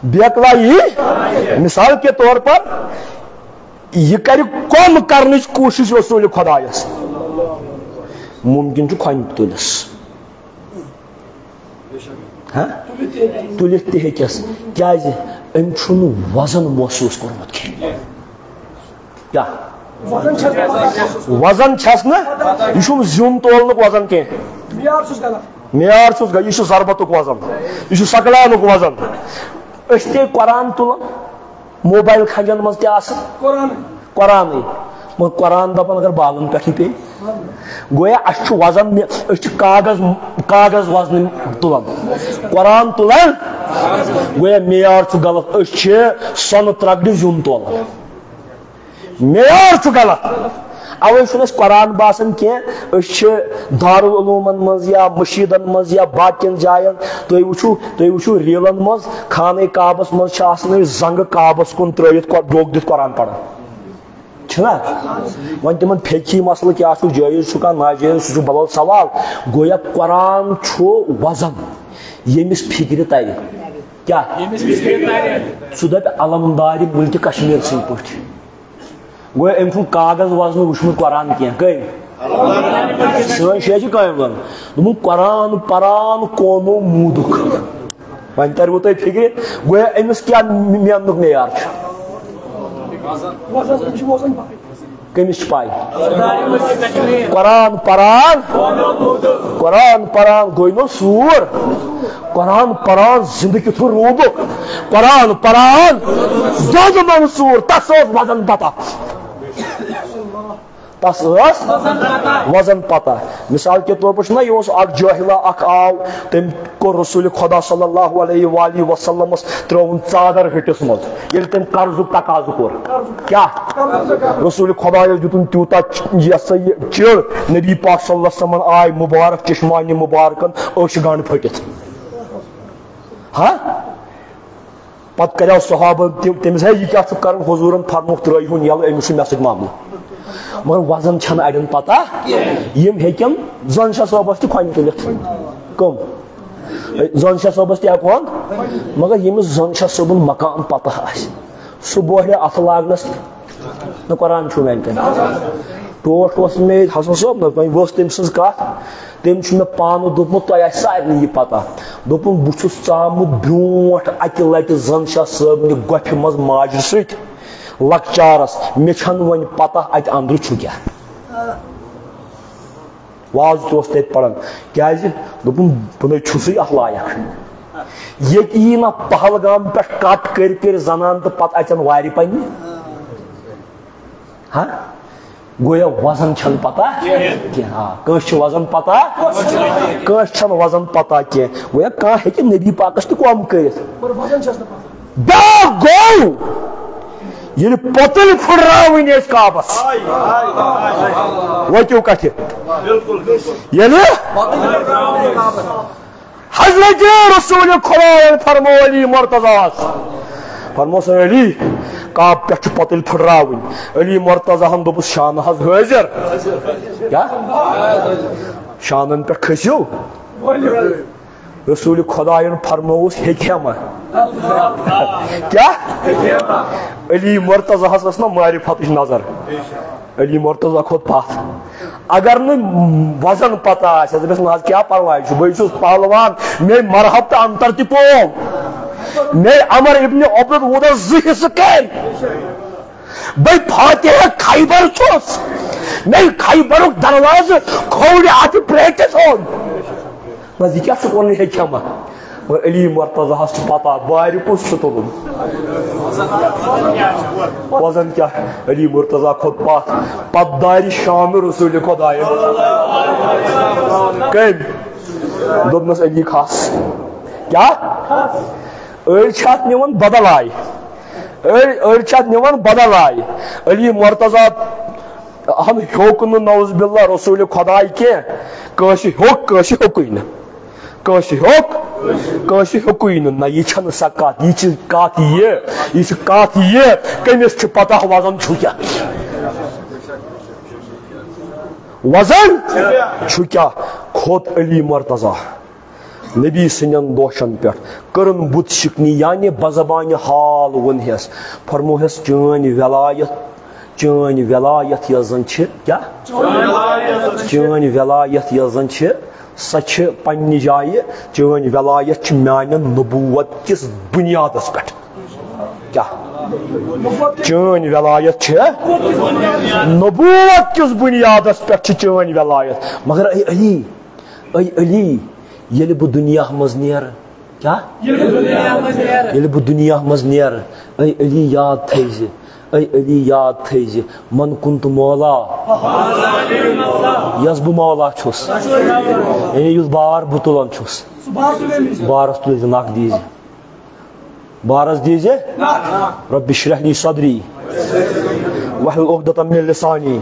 بیکلا یہ مثال کے طور پر یہ کر کم کرنچ کوشش رسول خدایس ممکن کھن تلس تلت تہ ہیکس کیاز ام چھن وزن محسوس کورمت کیا وزن چھس نا یہ زیون تولنک وزن کی معیار چھس یہ ضربتک وزن یہ سکلانک وزن تے قرآن تلان موبائل کھنجن مز تہ قرآن مگر قرآن دپان اگر بالن پہ پی گویا اس وزن کاغذ وزن تلان قرآن تلان گویا معیار غلط اس سن ترگڑ زیون تولان معیار غلط اوے چھُنہٕ قرآن باسان کینٛہہ دارالعلومن مز یا مشیدن مز یا باقین جاین تُہۍ وٕچھو ریلن مز خانہ کعبس مز چھِ آسان زنگہٕ کعبس کُن ترٲوِتھ ڈوٚگ دِتھ قرآن پران چھُنہ وۄنۍ تِمن فقہی مسلہٕ کیٛاہ چھُ جٲیز چھُ کانٛہہ ناجٲیز سُہ چھُ بدل سوال گویا قرآن چھُ وزن ییٚمِس فکرِ ترِ کیٛاہ سُہ دپہِ علمدارِ ملکہِ کشمیٖر سٕنٛدۍ پٲٹھۍ گویا أمۍ چھُنہٕ کاغذ وزن وٕچھمُت قرآن کینٛہہ کٔمۍ سٲنۍ شیٚے چھِ کامہِ وَنان دوٚپُن قرآن پران قومو موٗدُکھ وۄنۍ ترِوٕ تۄہہِ فکرِ گویا أمِس کیٛاہ میننُک معیار چھُ کٔمِس چھِ پاے قرآن پران گوٚو نہٕ سوٗر قرآن پران زندٕ کِتھُن روٗدُکھ قرآن پران زیادٕ منصوٗر تس ٲس وزن پتہ تس ٲس وزن پتہ مثال کے طور پر چھُنہ یہِ اوس اکھ جٲہِلا اکھ آو تٔمۍ کوٚر رسول خدا صلی اللہ علیہ وآلہ وسلمس ترٛٲوُن ژادر ہٹِس منٛز ییٚلہِ تٔمۍ قرضُک تقاضہٕ کوٚر کیٛاہ رسول خدا ییٚلہِ دِتُن تیوٗتاہ یہِ ہسا یہِ چِر نبی پاک صلی اللہ علیہ وسلمن آے مُبارک چشمانہِ مُبارکن أچھ گنڈ پھٔٹِتھ پتہٕ کریو صحابن تٔمِس ہے یہِ کیٛاہ چھُ کران حضوٗرن فرموُکھ ترٛٲیہُن یلہٕ أمِس چھُ مےٚ سۭتۍ معاملہٕ مگر وزن چھنہٕ اڑٮ۪ن پتہ یِم ہیٚکن زن شاہ صٲبس تہِ کھۄنہِ تُلِتھ کٕم زن شاہ صٲبس تہِ ہٮ۪کہون مگر ییٚمِس زن شاہ صٲبُن مقام پتہ آسہِ سُہ بوہرِ اتھٕ لاگنس نہ قرآن چھُ میانہِ کَنۍ ٹوٹھ اوس مےٚ ییٚتہِ حسن صٲب نہ وۄنۍ ؤژھ تٔمۍ سٕنٛز کتھ تٔمۍ چھُ مےٚ پانہٕ دوٚپمُت تۄہہِ آسہِ سارنٕے یہِ پتہ دوٚپُن بہٕ چھُس ژامُت برونٛٹھ اکہِ لٹہِ زن شاہ صٲبنہِ گۄپھِ منٛز ماجہِ سۭتۍ لکچارس مےٚ چھنہٕ وۄنۍ پتہ اتہِ انٛدرٕ چھُ کیٛاہ واز تہِ اوس تتہِ پران کیٛازِ دوٚپُن بہٕ نَے چھُسٕے اتھ لایق ییٚتہِ یی نہ پہلگام پٮ۪ٹھ کٹ کٔرۍ زنان تہٕ پتہٕ اَژن وارِ پننہِ گویا وزن چھنہٕ پتہ کینٛہہ کٲنٛسہِ چھُ وزن پتہ کٲنٛسہِ چھنہٕ وزن پتہ کینٛہہ گویا کانٛہہ ہیٚکہِ نبی پاکس تہِ کۄم کٔرِتھ بیٛاکھ گوٚو ییٚلہِ پوٚتُل پھٕٹراوٕنۍ ٲسۍ کعبس وٲتِو کتھِ ییٚلہِ حضرت رسول خۄدایَن فرموو علی مرتضیٰ فرموس علی کعبہٕ پٮ۪ٹھ چھُ پوٚتُل پھٕٹراوٕنۍ علی مرتضیٰ ہن دوٚپُس شانہٕ حظ حٲضِر کیٛاہ شانن پٮ۪ٹھ کھٔسِو رسول خۄدایَن فرمووُس ہیٚکہِ ما کیٛاہ علی مرتضیٰ ہس ٲس نہ معرفتٕچ نظر علی مرتضیٰ کھوٚت پتھ اگر نہٕ وزن پتہ آسہِ دٔپِس نہ حظ کیٛاہ پرواے چھُ بٕے چھُس پہلوان مے مرحب تہٕ انتر تہِ پوو مے عمر ابن عبد وُدس 2 حصہٕ کٔرۍ بٕے فاتحہ خیبر چھُس مے خیبرُک دروازٕ کھولہِ اتھ پریٹس ہُنٛد نہ یہِ کیٛاہ چھُ کوٚرمُت ہیٚکہِ ما مگر علی مرتضیٰ ہس چھِ پتہ وارِ کُس چھُ تُلُن وزن کیٛاہ علی مرتضیٰ کھوٚت پتھ پتہٕ دارِ شامہِ رسول خۄدایَن کٔمۍ دوٚپنس علی کھس کیٛاہ أڑۍ چھِ اتھ نِوان بدل آیہِ أڑۍ چھِ اتھ نِوان بدل آیہِ علی مرتضیٰ ہن ہیوٚک نہٕ نوز باللہ رسول خۄداے کینٛہہ کٲنٛسہِ ہیوٚک کٲنٛسہِ ہیوٚکُے نہٕ کٲنٛسہِ ہیوٚک کٲنٛسہِ ہیوٚکُے نہٕ نہ یہِ چھنہٕ سۄ کتھ یہِ چھِ کتھ یہِ چھِ کتھ یہِ کٔمِس چھِ پتہ وزن چھُ کیٛاہ وزن چھُ کیٛاہ کھوٚت علی مرتضیٰ نبی سٕنٛدٮ۪ن دوشن پٮ۪ٹھ کٔرٕن بُتھ شِکنی یعنی بزبانہِ حال ووٚنہس فرموہس چٲنۍ ولایت یۄس زن چھِ کیٛاہ چٲنۍ ولایت یۄس زن چھِ سۄ چھِ پننہِ جایہِ چٲنۍ ولایت چھِ میانٮ۪ن نبوت کِس بُنیادس پٮ۪ٹھ کیٛاہ چٲنۍ ولایت چھِ نبوت کِس بُنیادس پٮ۪ٹھ چھِ چٲنۍ ولایت مگر اے علی ییٚلہِ بہٕ دُنیا منٛز نیرٕ کیا ییٚلہِ بہٕ دُنیا منٛز نیرٕ اے علی یاد تھٲیزِ اے علی یاد تھٲیزِ من کُن تہٕ مولا یۄس بہٕ مولا چھُس یعنی یُس بار بہٕ تُلان چھُس بارس تُلزِ نکھ دیٖزِ بارس دیٖزِ رۄبِ اشرح لی صدری واحلل عقدۃ من لسانی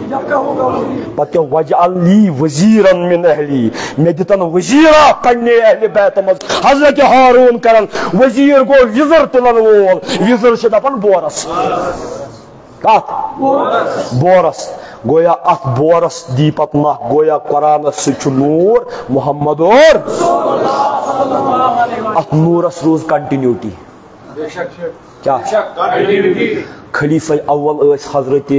پتہٕ کیٛاہ وجعل لی وزیرا من اہلی مےٚ دِتن وزیرا پننہِ اہلِ بیتہٕ منٛز حضرت ہارون کرن وزیر گوٚو وِزر تُلن وول وِزر چھِ دپان بورس کتھ بورس گویا اتھ بورس دی پتہٕ نکھ گویا قرآنس سۭتۍ چھُ نوٗر محمد اور اتھ نوٗرس روٗز کنٹِنیوٹی کیا خلیفہ اول ٲسۍ حضرت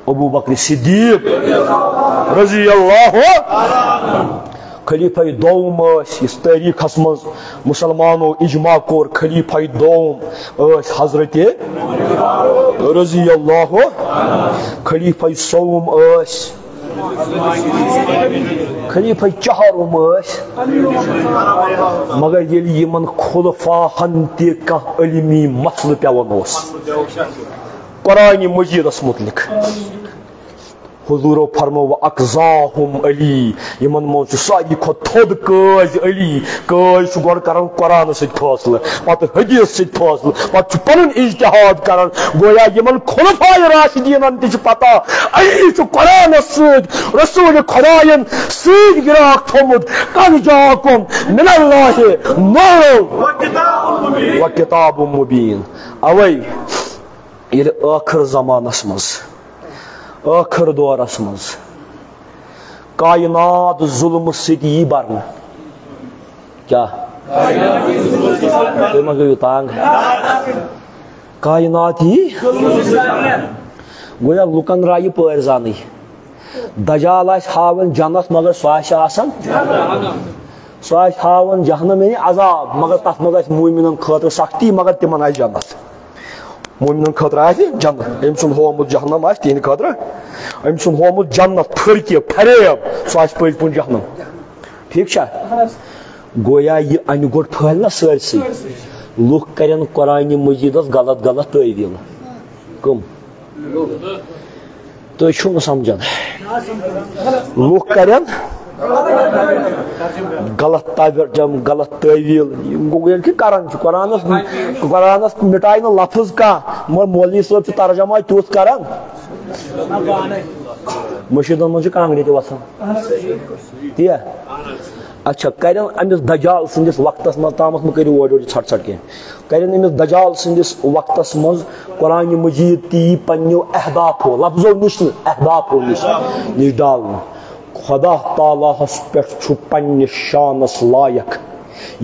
ابو بکر صدیق رضی اللہ خلیفہ دوم ٲسۍ یُس تٲریٖخس منٛز مُسلمانو اجماع کوٚر خلیفہ دوم ٲسۍ حضرت رضی اللہ خلیفہ سوم ٲسۍ خلیفہ چہارم ٲسۍ مگر ییٚلہِ یِمن خُلفاہن تہِ کانٛہہ علمی مسلہٕ پیوان اوس قرآنِ مجیدس متعلق حضورو فرمو اقزاہم علی یمن منٛز چھُ ساروی کھۄتہٕ تھوٚد قٲضۍ علی قٲضۍ چھُ گۄڈٕ کران قرآنس سۭتۍ فٲصلہٕ پتہٕ حدیث سۭتۍ فٲصلہٕ پتہٕ چھُ پنُن اجتہاد کران گویا یمن خلفائے راشدیٖنن تہِ چھُ پتہ علی چھُ قرآنس سۭتۍ رسول خۄداین سۭتۍ گراکھ تھوٚمُت قد جاءکم من اللہ نور و کتاب مبین اوے ییٚلہِ ٲخر زمانس منٛز ٲخر دورس منٛز کائنات ظلمہٕ سۭتۍ یی برنہٕ کیٛاہ تُہۍ ما گٔیِو تنگ کائنات یی گویا لُکن رایہِ پٲرۍ زانٕے دجال آسہِ ہاوان جنت مگر سُہ آسہِ آسان سُہ آسہِ ہاوان جہنم یعنی عذاب مگر تتھ منٛز آسہِ مومنن خٲطرٕ سختی مگر تمن آسہِ جنت مومنن خٲطرٕ آسہِ جنت أمۍ سُنٛد ہومُت جہنم آسہِ تِہنٛدِ خٲطرٕ أمۍ سُنٛد ہومُت جنت پھٔرکہِ فریب سُہ آسہِ پٔزۍ پٲٹھۍ جہنم ٹھیٖک چھا گویا یہِ انہِ گوٚٹ پھٔہلہِ نا سٲرسٕے لُکھ کرن قرآنِ مجیدس غلط غلط تعویٖل کٕم تُہۍ چھِو نہٕ سمجھان لُکھ کرن غلط تعویٖل ییٚلہِ کہِ کران چھِ قرآنس مٹایہِ نہٕ لفظ کانٛہہ مگر مولوی صٲب چھُ ترجمہ تیُتھ کران مشیٖدن منٛز چھِ کانٛگرِ تہِ وسان تی اچھا کرن أمِس دجال سٕنٛدِس وقتس منٛز تامتھ مہ کٔرِو اورٕ یورٕ ژھٹ ژھٹ کینٛہہ کرن أمِس دجال سٕنٛدِس وقتس منٛز قرآنِ مجیٖد تہِ یی پننیو اہدافو لفظو نِش نہٕ اہدافو نِش ڈالنہٕ خدا تعالیٰ ہس پٮ۪ٹھ چھُ پننِس شانس لایق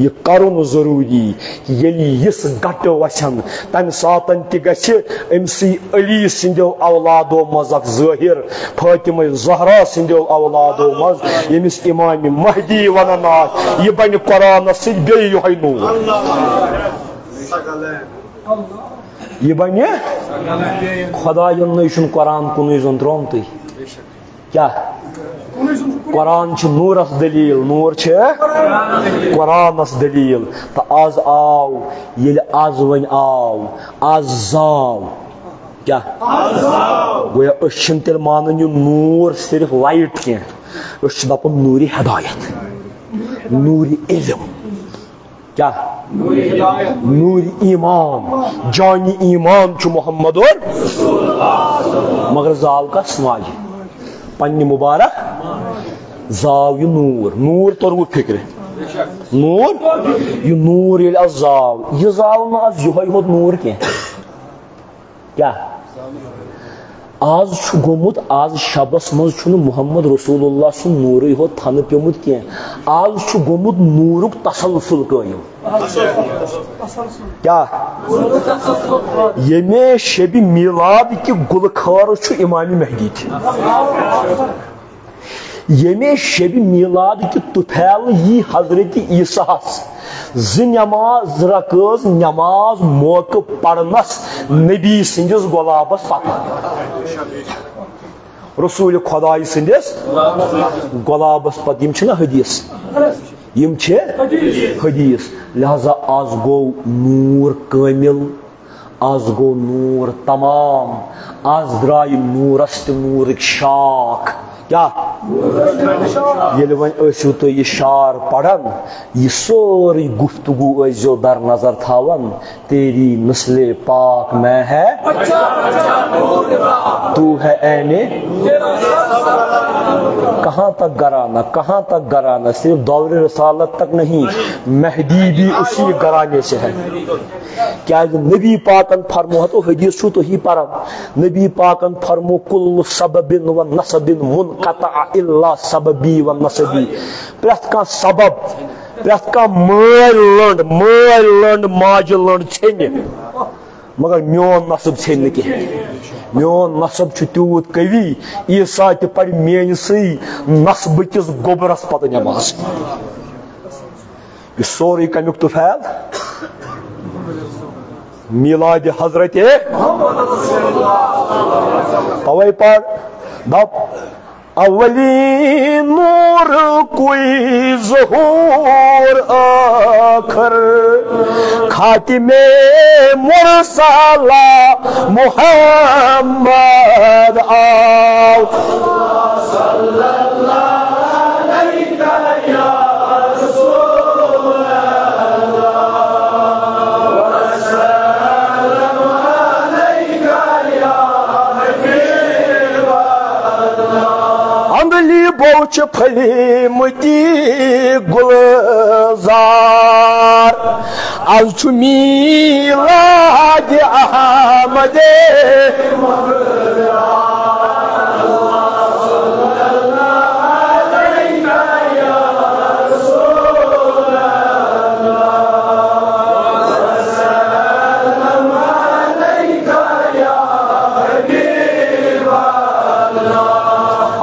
یہ کرُن ضروٗری ییٚلہِ یِژھ گٹہٕ وسن تمہِ ساتن تہِ گژھِ أمسٕے علی سٕنٛدیو اولادو منٛز اکھ ظٲہر فاطمہ زہرا سٕنٛدیو اولادو منٛز ییٚمِس امامِ مہدی ونان آسہِ یہِ بنہِ قرآنس سۭتۍ بیٚیہِ یِہوے نوٗر یہِ بنہِ خۄداین چھُنہٕ قرآن کُنُے زوٚن ترٛومتُے کیٛاہ قرآن چھُ نوٗرس دلیٖل نوٗر چھِ قرآنس دلیٖل تہٕ آز آو ییٚلہِ آز وۄنۍ آو آز زاو کیٛاہ گویا أسۍ چھِنہٕ تیٚلہِ مانان یہِ نوٗر صرف لایٹ کینٛہہ أسۍ چھِ دپان نوٗرِ ہدایت نوٗرِ علم کیٛاہ نوٗرِ ایمان جانہِ ایمان چھُ محمد اور مگر زاو کس ماجہِ پننہِ مُبارک زاو یہِ نوٗر توٚروٕ فِکرِ نوٗر یہِ نوٗر ییٚلہِ آز زاو یہِ زاو نہٕ آز یِہوے ہوت نوٗر کینٛہہ کیٛاہ آز چھُ گوٚمُت آز شبس منٛز چھُنہٕ محمد رسول اللہ سُنٛد نوٗرٕے ہوت تھنہٕ پیوٚمُت کینٛہہ آز چھُ گوٚمُت نوٗرُک تسلسل قٲیِم کیٛاہ ییٚمے شبِ میٖلاد کہِ گُلہٕ خٲرس چھُ امامِ مہدی تہِ ییٚمے شبِ میٖلاد کہِ طُفیلہٕ یی حضرت عیٖساہس زٕ نٮ۪ماز رکٲژ نٮ۪ماز موقعہٕ پرنس نبی سٕنٛدِس غۄلابس پتہٕ رسول خۄداے سٕنٛدِس غۄلابس پتہٕ یِم چھِنہ حدیث یم چھے حدیث لہذا آز گو نور کامل آز گو نور تمام آز درائی نورست نورک شاخ کیا یل ون ٲسِو تُہۍ یہ شعر پڑھن یہ سوری گفتگو ٲسۍزیو در نظر تھاون تیری نسل پاک میں ہے تو ہے اینے کہاں تک گھرانہ صرف دور رسالت تک نہیں مہدی بھی اسی گھرانے سے ہے کیا نبی پاکن فرمو تو حدیث چھو تو ہی پرم نبی پاکن فرمو کل سبب و نسب منقطع الا سببی و نسبی پرت کا سبب پرت کا مال لنڈ ماج لنڈ چھنے مگر میون نسب چھنے کی میون نسب چھ تیوت قوی عیسیٰ تہ پڑ میان سی نسب کس گوبرس پتہ نماز یہ سوری کمیک تو فیل میلاد حضرت توے پر دب اولی نور کوئی ظہور آخر خاتم مرسلہ محمد آؤ صلی اللہ علیہ یا بوچ پھلی متی گلزار از چھ میلاد احمد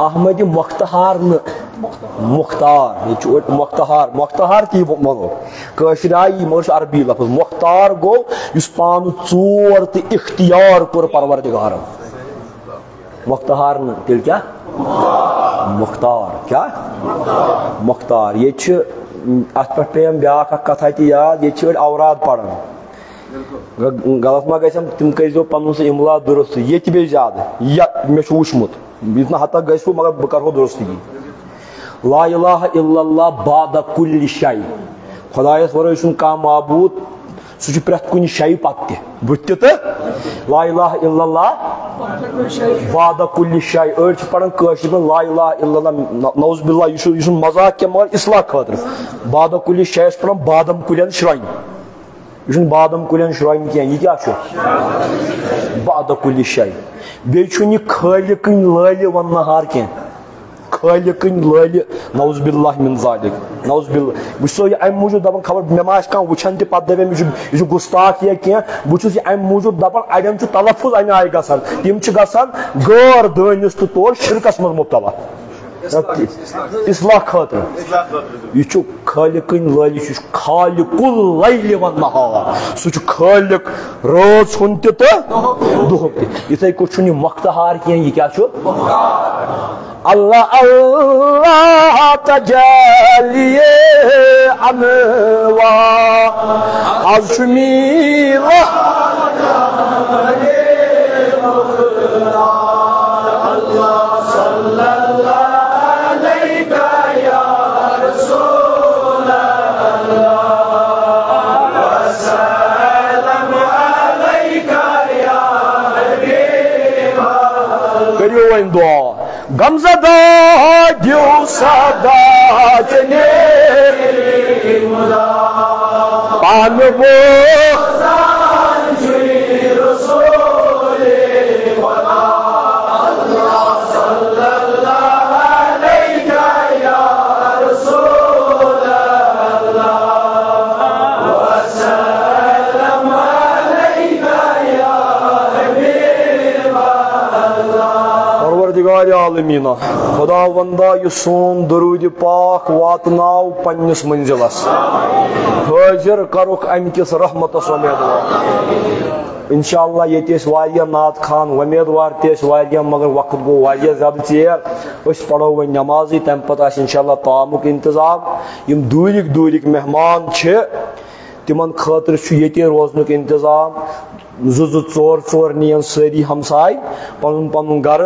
احمد مختار مختار یہ مختار کی منو کشر آئی مگر عربی لفظ مختار گو اس پان ژور تو اختیار کور پروردگار مختار تیل کیا مختار کیا مختار یہ ات پہ پیم بیاکھ کتھا تہ یاد یہ اوراد پڑھن غلط ما گھم تم کرو پن سہ املا درست یہ بی زیادہ مے وچمت اتنا حد تک گھو مگر بہ کرو درستگی لا الہ الا اللہ بعد کل شے خدایس ورٲے چھُنہٕ کانٛہہ معبوٗد سُہ چھُ پرٛٮ۪تھ کُنہِ شے پتہٕ تہِ بُتھِ تہِ تہٕ لا الہ الا اللہ بعد کل شے أڑۍ چھِ پران کٲشِر پٲٹھۍ لا الہ الا اللہ نعوذ باللہ یہ چھُنہٕ مذاق کینٛہہ مگر اصلاح خٲطرٕ بعد کل شے چھِ پران بادم کُلٮ۪ن شرٛۄنہِ یہ چھُنہٕ بادم کُلٮ۪ن شرٛۄنہِ کینٛہہ یہِ کیٛاہ چھُ بعد کل شے بیٚیہِ چھُنہٕ یہِ خٲلقٕنۍ لٲلہِ وننہار کینٛہہ خالقن لٲلہِ نعوذ باللہ من ذالک نعوذ باللہ بہٕ چھُسو یہِ امہِ موٗجوٗب دپان خبر مےٚ ما آسہِ کانٛہہ وٕچھان تہِ پتہٕ دپان یہِ چھُ گُستاخ یا کینٛہہ بہٕ چھُس یہِ امہِ موٗجوٗب دپان اڑٮ۪ن چھُ تلفظ امہِ آیہِ گژھان تِم چھِ گژھان غٲر دٲنِس تہٕ طور شرکس منٛز مُبتلا اصلاح خٲطرٕ یہِ چھُ خالقٕنۍ لٲلہِ یہِ چھُ خالق اللیل والنہار سُہ چھُ خالق رٲژ ہُنٛد تہِ تہٕ دۄہُک تہِ یِتھے کٔٹھۍ چھُنہٕ یہِ مۄختہار کینٛہہ یہِ کیٛاہ چھُ اللہ اللہ تجلیے انواع از چھُ میلاد دعا غمزدہ دیو صدا چنے پان وہ العالمین خدا وندا یہ سون درود پاک واتناو پنس منزلس حاضر کرک امکس رحمتس امیدوار انشاءاللہ یہ واریاہ نعت خان امیدوار واریاہ مگر وقت گو واریاہ زیادہ ژیر اس پڑھو و نمازی تم پتہ انشاءاللہ طعامک انتظام یم دورک مہمان تمن خاطر یہ روزنک انتظام ژور نین ساری ہمسائے پن پن گھر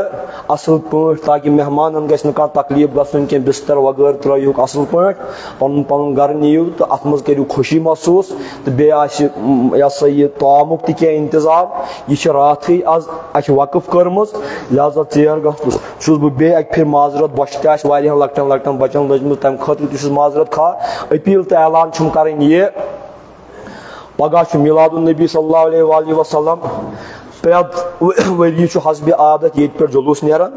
اصل پاٹ تاکہ مہمان گھس نا تکلیف گھن کی بستر وغیرہ ترٲیوک اصل پاٹ پن پن گھر نیو تو ات مز کرو خوشی محسوس تو بیٚیہِ سا یہ طعامک تہ انتظام یہ رات آز اس وقف کرمز لہذا ژیر گھس بہ اکہ پھر معذرت بۄچھِ تہ آسہِ واریاہن لۄکٹٮ۪ن بچن لٔجمٕژ تمہ خٲطرٕ تہ چھُس معذرت خواہ اپیل تو اعلان چھم کریں یہ پگہ میلاد النبی صلی اللہ علیہ وآلہ وسلم پرٛٮ۪تھ ؤری حسب عادت یہ پہ جلوس نیران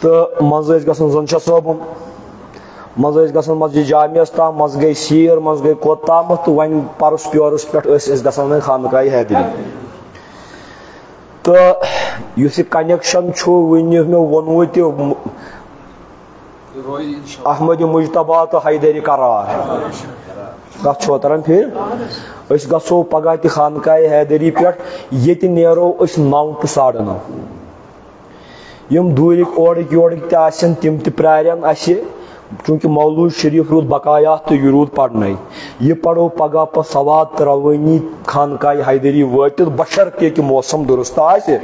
تو مز گژھان زنشاہ صٲبُن مز گژھان مسجد جامعس تام مز گئی سیر مز گئی کوت تامتھ تو ون پرس پیورس پہ گژھان خانقاہ حیدری تو اس کنیکشن ون مے وونوٕ تہِ احمد مجتبہ تو حیدری قرار کت چھوترن پھر اس گھو پگہ تہ خانقاہ حیدری پہ یہ نیرو 9 to 9:30 یم دورک اورک یورک تہ تم تہ پرارن اس چونکہ مولود شریف رود بقایات تو یہ رود پڑھنے یہ پڑھو پگہ پہ سواد تروانی خانقاہ حیدری واتت بشرطے کہ موسم درست آسہ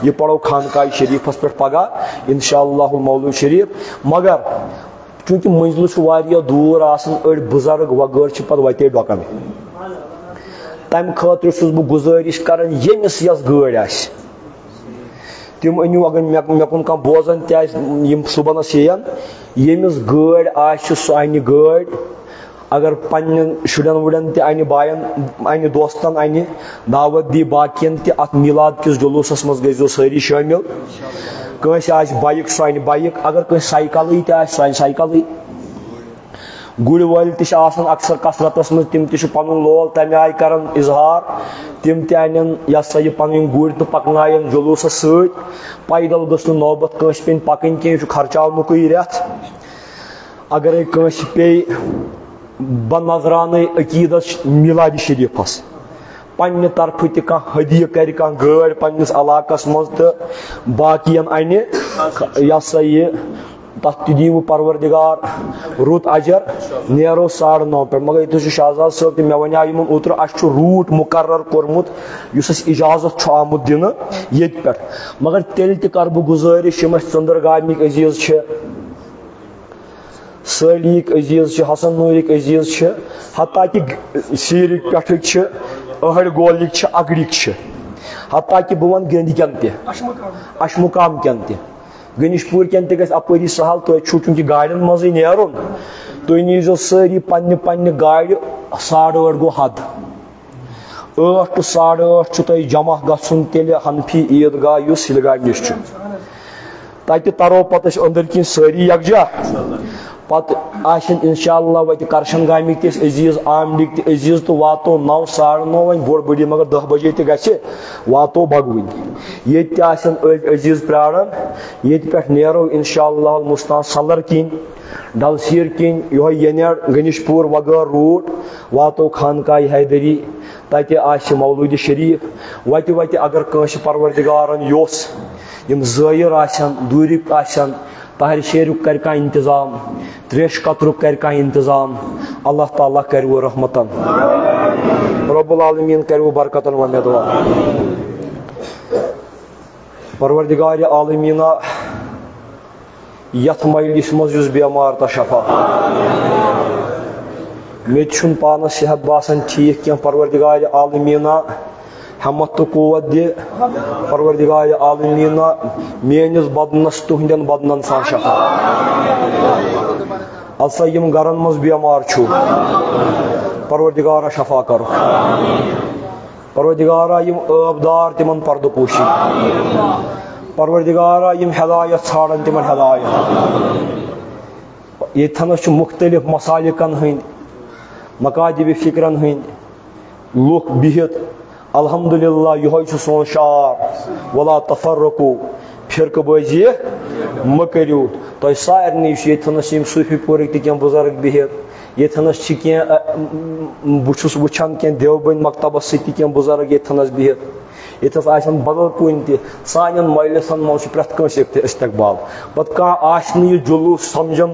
یہ پڑھو خانقاہ شریفس پہ پگہ انشاءاللہ مولود شریف مگر چونکہ منزل واریاہ دور آسان اڑ بزرگ وغیرہ پتہ وتے ڈۄکان تمہ خاطر چھس بہ گزارش کران یمس یس گٲڑۍ آسہِ تم انیو اگر مے کن کھانا بوزان تم صبحنس یین یمس گٲڑۍ آسہِ سُہ انہِ گٲڑۍ اگر پنن شرین وڑین تہ انہ باین انہ دوستن انہ دعوت دی باقین تہ ات میلاد کس جلوسس مز گژھو ساری شٲمِل کٲنٛسہِ آسہِ بایک سُہ انہِ بایک اگر کٲنٛسہِ سایکلٕے تہِ آسہِ سُہ انہِ سایکلٕے گُرۍ وٲلۍ تہِ چھِ آسان اکثر کثرتس منٛز تِم تہِ چھِ پنُن لول تمہِ آیہِ کران اظہار تِم تہِ انن یہ سا یہ پنٕنۍ گُرۍ تہٕ پکناین جلوسس سۭتۍ پیدل گٔژھ نہٕ نوبت کٲنٛسہِ پیٚنۍ پکٕنۍ کینٛہہ یہِ چھُ خرچاونُکُے رٮ۪تھ اگرے کٲنٛسہِ پیٚیہِ بنظرانٕے عقیٖدت میلادِ شریٖفس پننہِ طرفہٕ تہِ کانٛہہ ہدیہِ کرِ کانٛہہ گٲڑۍ پننس علاقس منٛز تہٕ باقین انہِ یہ سا یہ تتھ تہِ دیٖوٕ پروردگار رُت اجر نیرو 9:30 پہ مگر یہ شہزاد صٲب تہ مے ونیو یمن اوترٕ اس چھُ روٗٹ مقرر کوٚرمُت یُس اسہِ اجازت چھُ آمُت دِنہٕ ییٚتہِ پٮ۪ٹھ مگر تیٚلہِ تہِ کرٕ بہٕ گُزٲرِش یِم اسہِ ژٔنٛدٕرگامٕکۍ عزیٖز چھِ سٲلیٖک عزیٖز چھِ حسن نوٗرٕکۍ عزیٖز چھِ حتیٰ کہ سیٖرٕکۍ پٮ۪ٹھٕکۍ چھِ أہرۍ گولٕکۍ چھِ اگڑٕکۍ چھِ حتیٰ کہ بہٕ ونہٕ گیٚنٛدِ کٮ۪ن تہِ اشمُقام کٮ۪ن تہِ گنیش پور کٮ۪ن تہِ گژھِ اپٲری سہل تۄہہِ چھُو چوٗنٛکہِ گاڑٮ۪ن منٛزٕے نیرُن تُہۍ نیٖزیو سٲری پننہِ گاڑِ 8:30 گوٚو حد 8 to 8:30 چھُ تۄہہِ جمع گژھُن تیٚلہِ حنفی عیٖدگاہ یُس سِلگامہِ نِش چھُ تتہِ ترو پتہٕ أسۍ أنٛدٕرۍ کِنۍ سٲری یکجا پتہٕ آسن انشاءاللہ وتہِ کرشن گامٕکۍ تہِ عزیٖز آمنٕکۍ تہِ عزیٖز تہٕ واتو 9 9:30 وۄنۍ بوٚڑ بٔڑی مگر 10 بجے تہِ گژھِ واتو بگوٕنۍ ییٚتہِ تہِ آسن أڑۍ عزیٖز پیاران ییٚتہِ پٮ۪ٹھ نیرو انشاءاللہ المستعان سلر کِنۍ ڈل سیٖر کِنۍ یہوے ینیر گنیش پور وغٲرٕ روٗٹ واتو خانقاہ حیدری تتہِ آسہِ مولوٗدِ شریٖف وتہِ اگر کٲنٛسہِ پروردگارن یوٚژھ یم زٲیِر آسن دوٗرِکۍ آسن طاہر شیرُک کر کانٛہہ انتظام تریش قطرُک کر کانٛہہ انتظام اللہ تعالیٰ کرو رحمتن رب العالمین کرو برکتن ومیدوار پروردگار عالمینا یتھ مجلس مز یُس بیمار تا شفا مےٚ تہِ چھُنہٕ پانس صحت باسان ٹھیٖک کینٛہہ پروردگار عالمینا ہمت تو قوت دِ پروردگار عالمینا میٲنِس بدنس تُہنٛدٮ۪ن بدنن سان شفا السا یم گرن مز بیمار چھُ پروردگارا شفا کرو پروردگارا یم ٲبدار تمن پردٕ پوشی پروردگارا یم ہدایت ژھانڈن تمن ہدایت ییٚتھنس چھُ مختلف مسالکن ہٕنٛدۍ مقادب فکرن ہٕنٛدۍ لُکھ بِہِتھ الحمدللہ یہوے چھُ سون شعار ولا تفرقوا فرقہ بازی مہ کٔرِو تۄہہِ سارنٕے چھُ ییٚتھَنَس یِم صوٗفی پورٕکۍ تہِ کینٛہہ بُزرگ بِہِتھ ییٚتھَنَس چھِ کینٛہہ بہٕ چھُس وٕچھان کینٛہہ دیوبند مکتبس سۭتۍ تہِ کینٛہہ بُزرگ ییٚتھَنَس بِہِتھ ییٚتھَس آسن بدل کُنہِ تہِ سانٮ۪ن مجلسن منٛز چھُ پرٛٮ۪تھ کٲنٛسہِ استقبال پتہٕ کانٛہہ آسہِ نہٕ یہِ جلوٗس سمجھان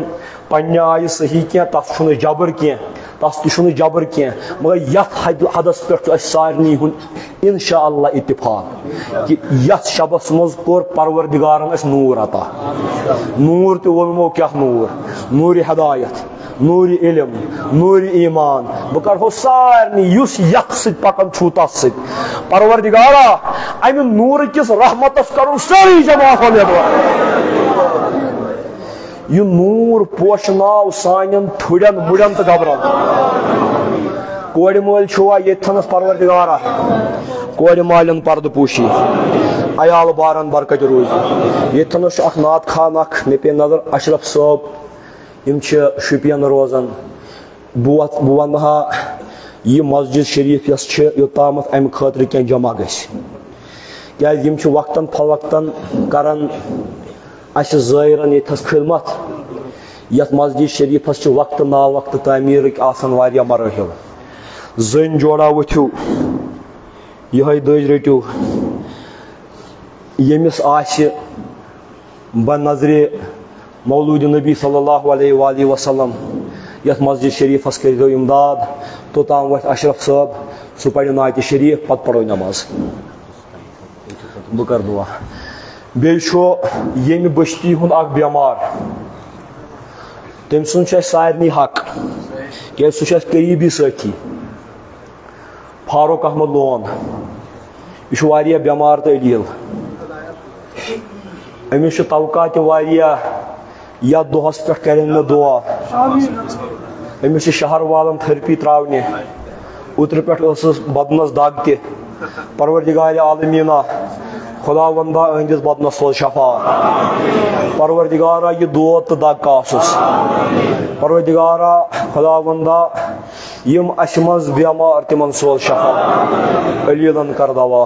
پننہِ آیہِ صحیح کینٛہہ تس چھُنہٕ جبر کینٛہہ تس تہِ چھُنہٕ جبر کینٛہہ مگر یتھ حدس پٮ۪ٹھ چھُ اَسہِ سارنٕے ہُنٛد انشاء اللہ اتفاق کہِ یتھ شبس منٛز کوٚر پروردگارن اَسہِ نوٗر عطا نوٗر تہِ وولمو کیٛاہ نوٗر نوٗرِ ہدایت نوٗرِ علم نوٗرِ ایمان بہٕ کرہو سارنٕے یُس یتھ سۭتۍ پکان چھُو تتھ سۭتۍ پروردگارا امہِ نوٗرٕ کِس رحمتس کرُن سٲری جماعت یہ نوٗر پوشناو سانٮ۪ن ٹھُرٮ۪ن مُرٮ۪ن تہٕ گبرن کورِ مٲلۍ چھُوا ییٚتھَنس پروردگارا کورِ مالٮ۪ن پردٕ پوشی عیال بارن برکت روزی ییٚتھَنس چھُ اکھ نعت خان اکھ مےٚ پیٚیہِ نظر اشرف صٲب یِم چھِ شُپین روزان بہٕ ونہٕ ہا یہِ مسجد شریٖف یۄس چھِ یوٚتامتھ امہِ خٲطرٕ کینٛہہ جمع گژھِ کیٛازِ یِم چھِ وقتن فوقتن کران اَسہِ زٲیرن ییٚتھَس خدمت یتھ مسجد شریٖفس چھِ وقتہٕ نا وقتہٕ تعمیٖرٕکۍ آسان واریاہ مراحل زٔنۍ جوڑا ؤتھِو یِہوٚے دٔج رٔٹِو ییٚمِس آسہِ بنظرِ مولوٗدِ نبی صلی اللہ علیہ وآلہ وسلم یتھ مسجد شریٖفس کٔرۍزیو اِمداد توٚتام وۄتھِ اشرف صٲب سُہ پرِ نعتِ شریٖف پتہٕ پرو نماز بہٕ کرٕ دُعا بیٚیہِ چھُ ییٚمہِ بٔستی ہُنٛد اکھ بٮ۪مار تٔمۍ سُنٛد چھُ اَسہِ سارنٕے حق کیٛازِ سُہ چھُ اَسہِ قریٖبی سٲتھی فاروق احمد لون یہِ چھُ واریاہ بٮ۪مار تہٕ علیٖل أمِس چھُ توقع تہِ واریاہ یتھ دۄہس پٮ۪ٹھ کرن مےٚ دُعا أمِس چھِ شہر والن تھرپی تراونہِ اوترٕ پٮ۪ٹھ ٲسٕس بدنس دگ تہِ پروردگارِ عالمیٖنا خدا وندا أہنٛدِس بدنس سوز شفا پروردگارا یہِ دود تہٕ دگ کاسُس پروردگارا خدا وندا یِم اَسہِ منٛز بٮ۪مار تِمن سوز شفا علیٖلن کر دوا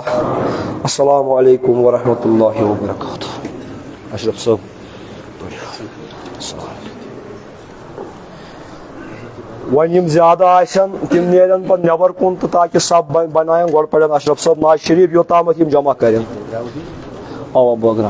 السلام علیکم ورحمۃ اللہ وبرکاتہ اشرف صٲب وۄنۍ یِم زیادٕ آسن تِم نیرن پتہٕ نٮ۪بر کُن تہٕ تاکہِ سب بناین گۄڈٕ پرن اشرف صٲب نعت شریٖف یوٚتامتھ یِم جمع کرن اوا بٲگرا